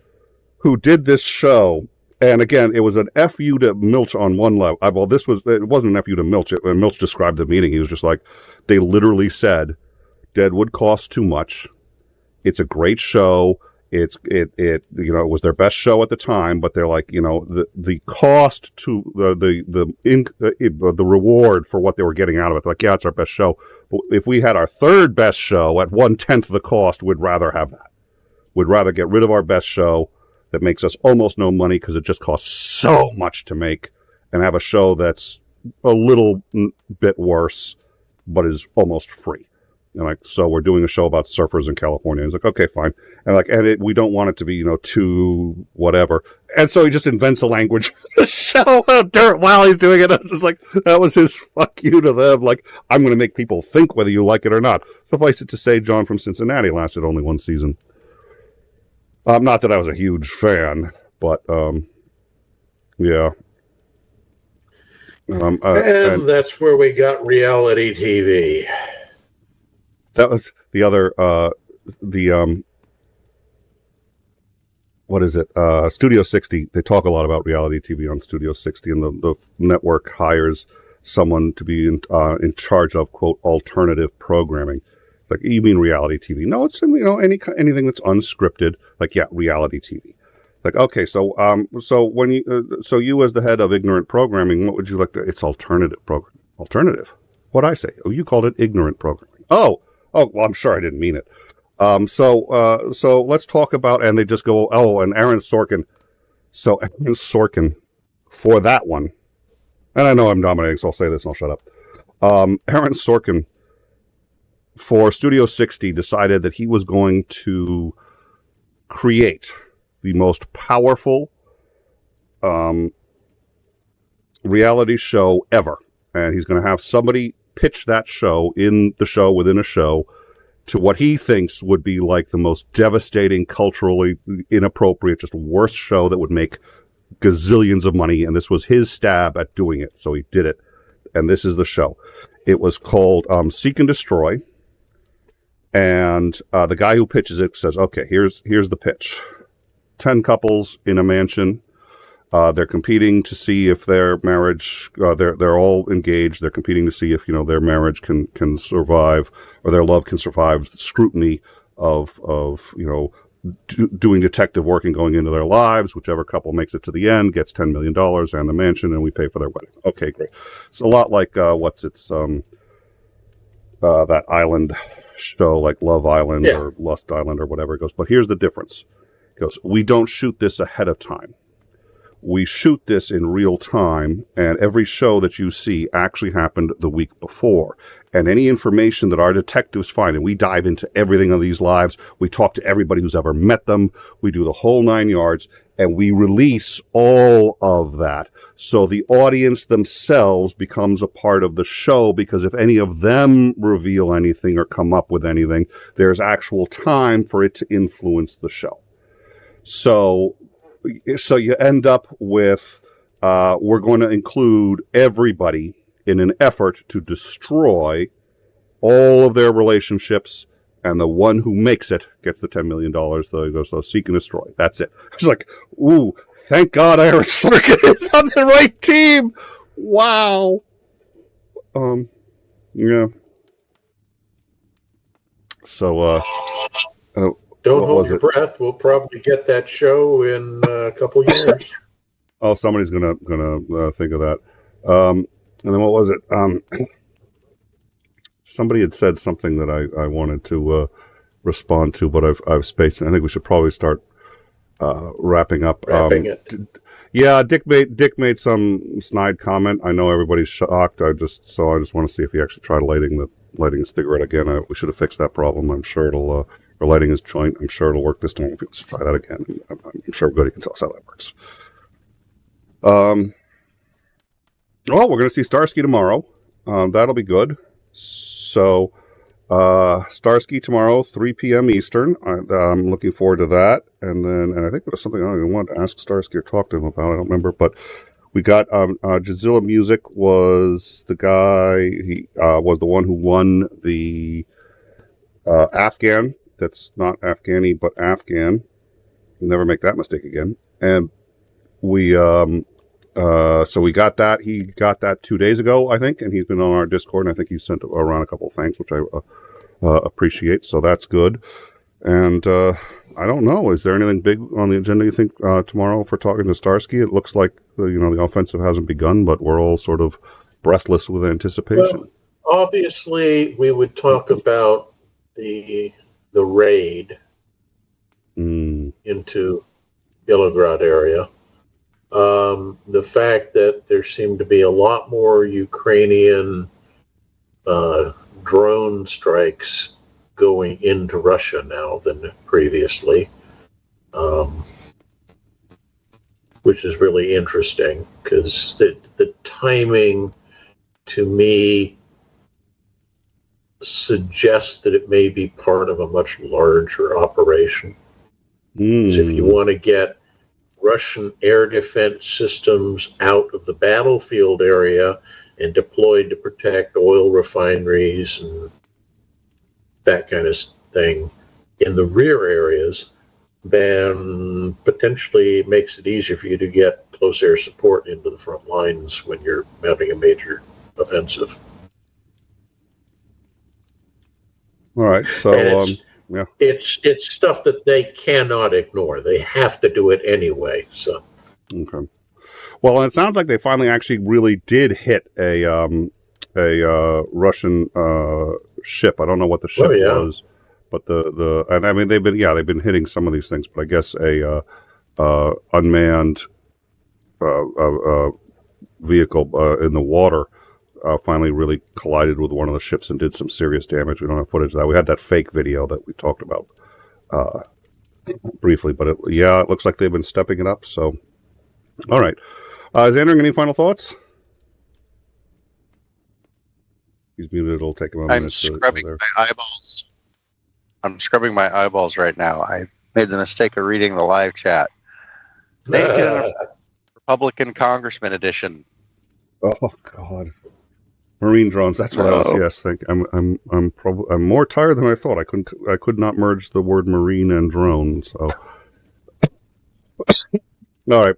who did this show. And again, it was an FU to Milch on one level. It wasn't an FU to Milch. Milch described the meeting. He was just like, they literally said, Deadwood costs too much. It's a great show. It was their best show at the time, but they're like, the cost to the reward for what they were getting out of it. Like, yeah, it's our best show. But if we had our third best show at 1/10 of the cost, we'd rather have that. We'd rather get rid of our best show that makes us almost no money because it just costs so much to make, and have a show that's a little bit worse, but is almost free. And so we're doing a show about surfers in California. He's like, okay, fine. And we don't want it to be, too whatever. And so he just invents a language for the show while he's doing it. I'm just like, that was his fuck you to them. Like, I'm going to make people think whether you like it or not. Suffice it to say, John from Cincinnati lasted only one season. Not that I was a huge fan, but yeah. And that's where we got reality TV. That was the other, what is it? Studio 60. They talk a lot about reality TV on Studio 60, and the network hires someone to be in charge of, quote, alternative programming. Like, you mean reality TV? No, it's anything that's unscripted. Like, yeah, reality TV. Like, okay, so when you as the head of ignorant programming, what would you like to? It's alternative programming. Alternative. What'd I say? Oh, you called it ignorant programming. Oh, well, I'm sure I didn't mean it. So let's talk about, and they just go, oh, and Aaron Sorkin. So Aaron Sorkin, for that one, and I know I'm dominating, so I'll say this and I'll shut up. Aaron Sorkin, for Studio 60, decided that he was going to create the most powerful reality show ever. And he's going to have somebody pitch that show in the show within a show to what he thinks would be like the most devastating, culturally inappropriate, just worst show that would make gazillions of money. And this was his stab at doing it. So he did it. And this is the show. It was called Seek and Destroy. And the guy who pitches it says, okay, here's the pitch. 10 couples in a mansion. They're competing to see if their marriage, they're all engaged. They're competing to see if, their marriage can survive, or their love can survive the scrutiny of doing detective work and going into their lives. Whichever couple makes it to the end gets $10 million and the mansion, and we pay for their wedding. Okay, great. It's a lot like, that island show, like Love Island or Lust Island or whatever it goes. But here's the difference. It goes, we don't shoot this ahead of time. We shoot this in real time, and every show that you see actually happened the week before. And any information that our detectives find, and we dive into everything of these lives, we talk to everybody who's ever met them, we do the whole 9 yards, and we release all of that. So the audience themselves becomes a part of the show, because if any of them reveal anything or come up with anything, there's actual time for it to influence the show. So you end up with, we're going to include everybody in an effort to destroy all of their relationships, and the one who makes it gets the $10 million. So Seek and Destroy. That's it. It's like, ooh, thank God Aaron Sorkin is on the right team. Wow. Yeah. So, don't hold your breath. We'll probably get that show in a couple years. Oh, somebody's gonna think of that. And then what was it? Somebody had said something that I wanted to respond to, but I've spaced it. I think we should probably start wrapping up. Wrapping it. Yeah, Dick made some snide comment. I know everybody's shocked. I just want to see if he actually tried lighting a cigarette again. We should have fixed that problem. I'm sure it'll. Or lighting his joint. I'm sure it'll work this time. If he wants to try that again, I'm sure everybody can tell us how that works. Well, we're going to see Starsky tomorrow. That'll be good. So, Starsky tomorrow, 3 p.m. Eastern. I'm looking forward to that. And I think there's something I wanted to ask Starsky or talk to him about. I don't remember, but we got Jadzilla Music was the guy. He was the one who won the Afghan. That's not Afghani, but Afghan. Never make that mistake again. And we so we got that. He got that 2 days ago, I think, and he's been on our Discord, and I think he sent around a couple of thanks, which I appreciate. So that's good. And I don't know. Is there anything big on the agenda you think tomorrow for talking to Starsky? It looks like the offensive hasn't begun, but we're all sort of breathless with anticipation. Well, obviously, we would talk about the raid into Belgrade area. The fact that there seemed to be a lot more Ukrainian drone strikes going into Russia now than previously, which is really interesting because the timing to me suggests that it may be part of a much larger operation. So if you want to get Russian air defense systems out of the battlefield area and deployed to protect oil refineries and that kind of thing in the rear areas, then potentially makes it easier for you to get close air support into the front lines when you're mounting a major offensive. All right, so yeah, it's stuff that they cannot ignore. They have to do it anyway. So okay. Well, it sounds like they finally actually really did hit a Russian ship. I don't know what the ship was, but and I mean they've been hitting some of these things, but I guess a unmanned vehicle in the water finally really collided with one of the ships and did some serious damage. We don't have footage of that. We had that fake video that we talked about briefly, but it looks like they've been stepping it up. So, all right. Isandring, any final thoughts? He's muted. It'll take him a minute. I'm scrubbing my eyeballs. I'm scrubbing my eyeballs right now. I made the mistake of reading the live chat. Naked Republican Congressman edition. Oh God. Marine drones. That's what I was. Yes, I'm more tired than I thought. I could not merge the word marine and drone. So, all right.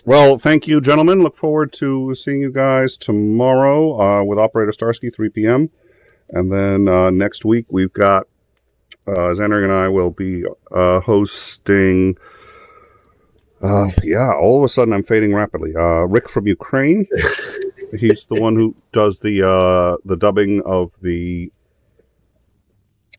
Well, thank you, gentlemen. Look forward to seeing you guys tomorrow with Operator Starsky, 3 p.m. And then next week we've got Isandring and I will be hosting. All of a sudden I'm fading rapidly. Rick from Ukraine. He's the one who does the dubbing of the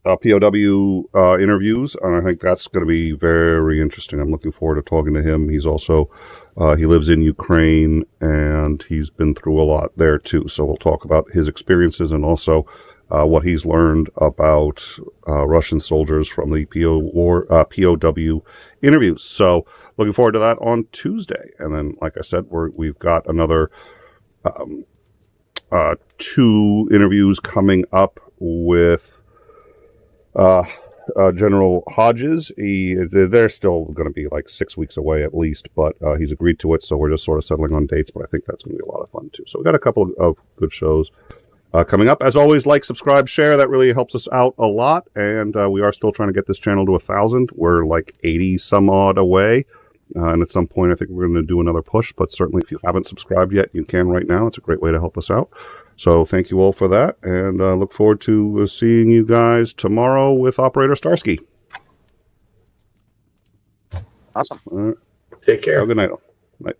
POW interviews, and I think that's going to be very interesting. I'm looking forward to talking to him. He's also he lives in Ukraine, and he's been through a lot there too. So we'll talk about his experiences and also what he's learned about Russian soldiers from the POW interviews. So looking forward to that on Tuesday, and then, like I said, we've got another 2 interviews coming up with General Hodges. They're still going to be like 6 weeks away at least, but he's agreed to it, so we're just sort of settling on dates, but I think that's going to be a lot of fun too. So we've got a couple of good shows coming up. As always, like, subscribe, share. That really helps us out a lot, and we are still trying to get this channel to 1,000. We're like 80 some odd away. And at some point, I think we're going to do another push. But certainly, if you haven't subscribed yet, you can right now. It's a great way to help us out. So thank you all for that. And look forward to seeing you guys tomorrow with Operator Starsky. Awesome. Take care. Have a good night. Night.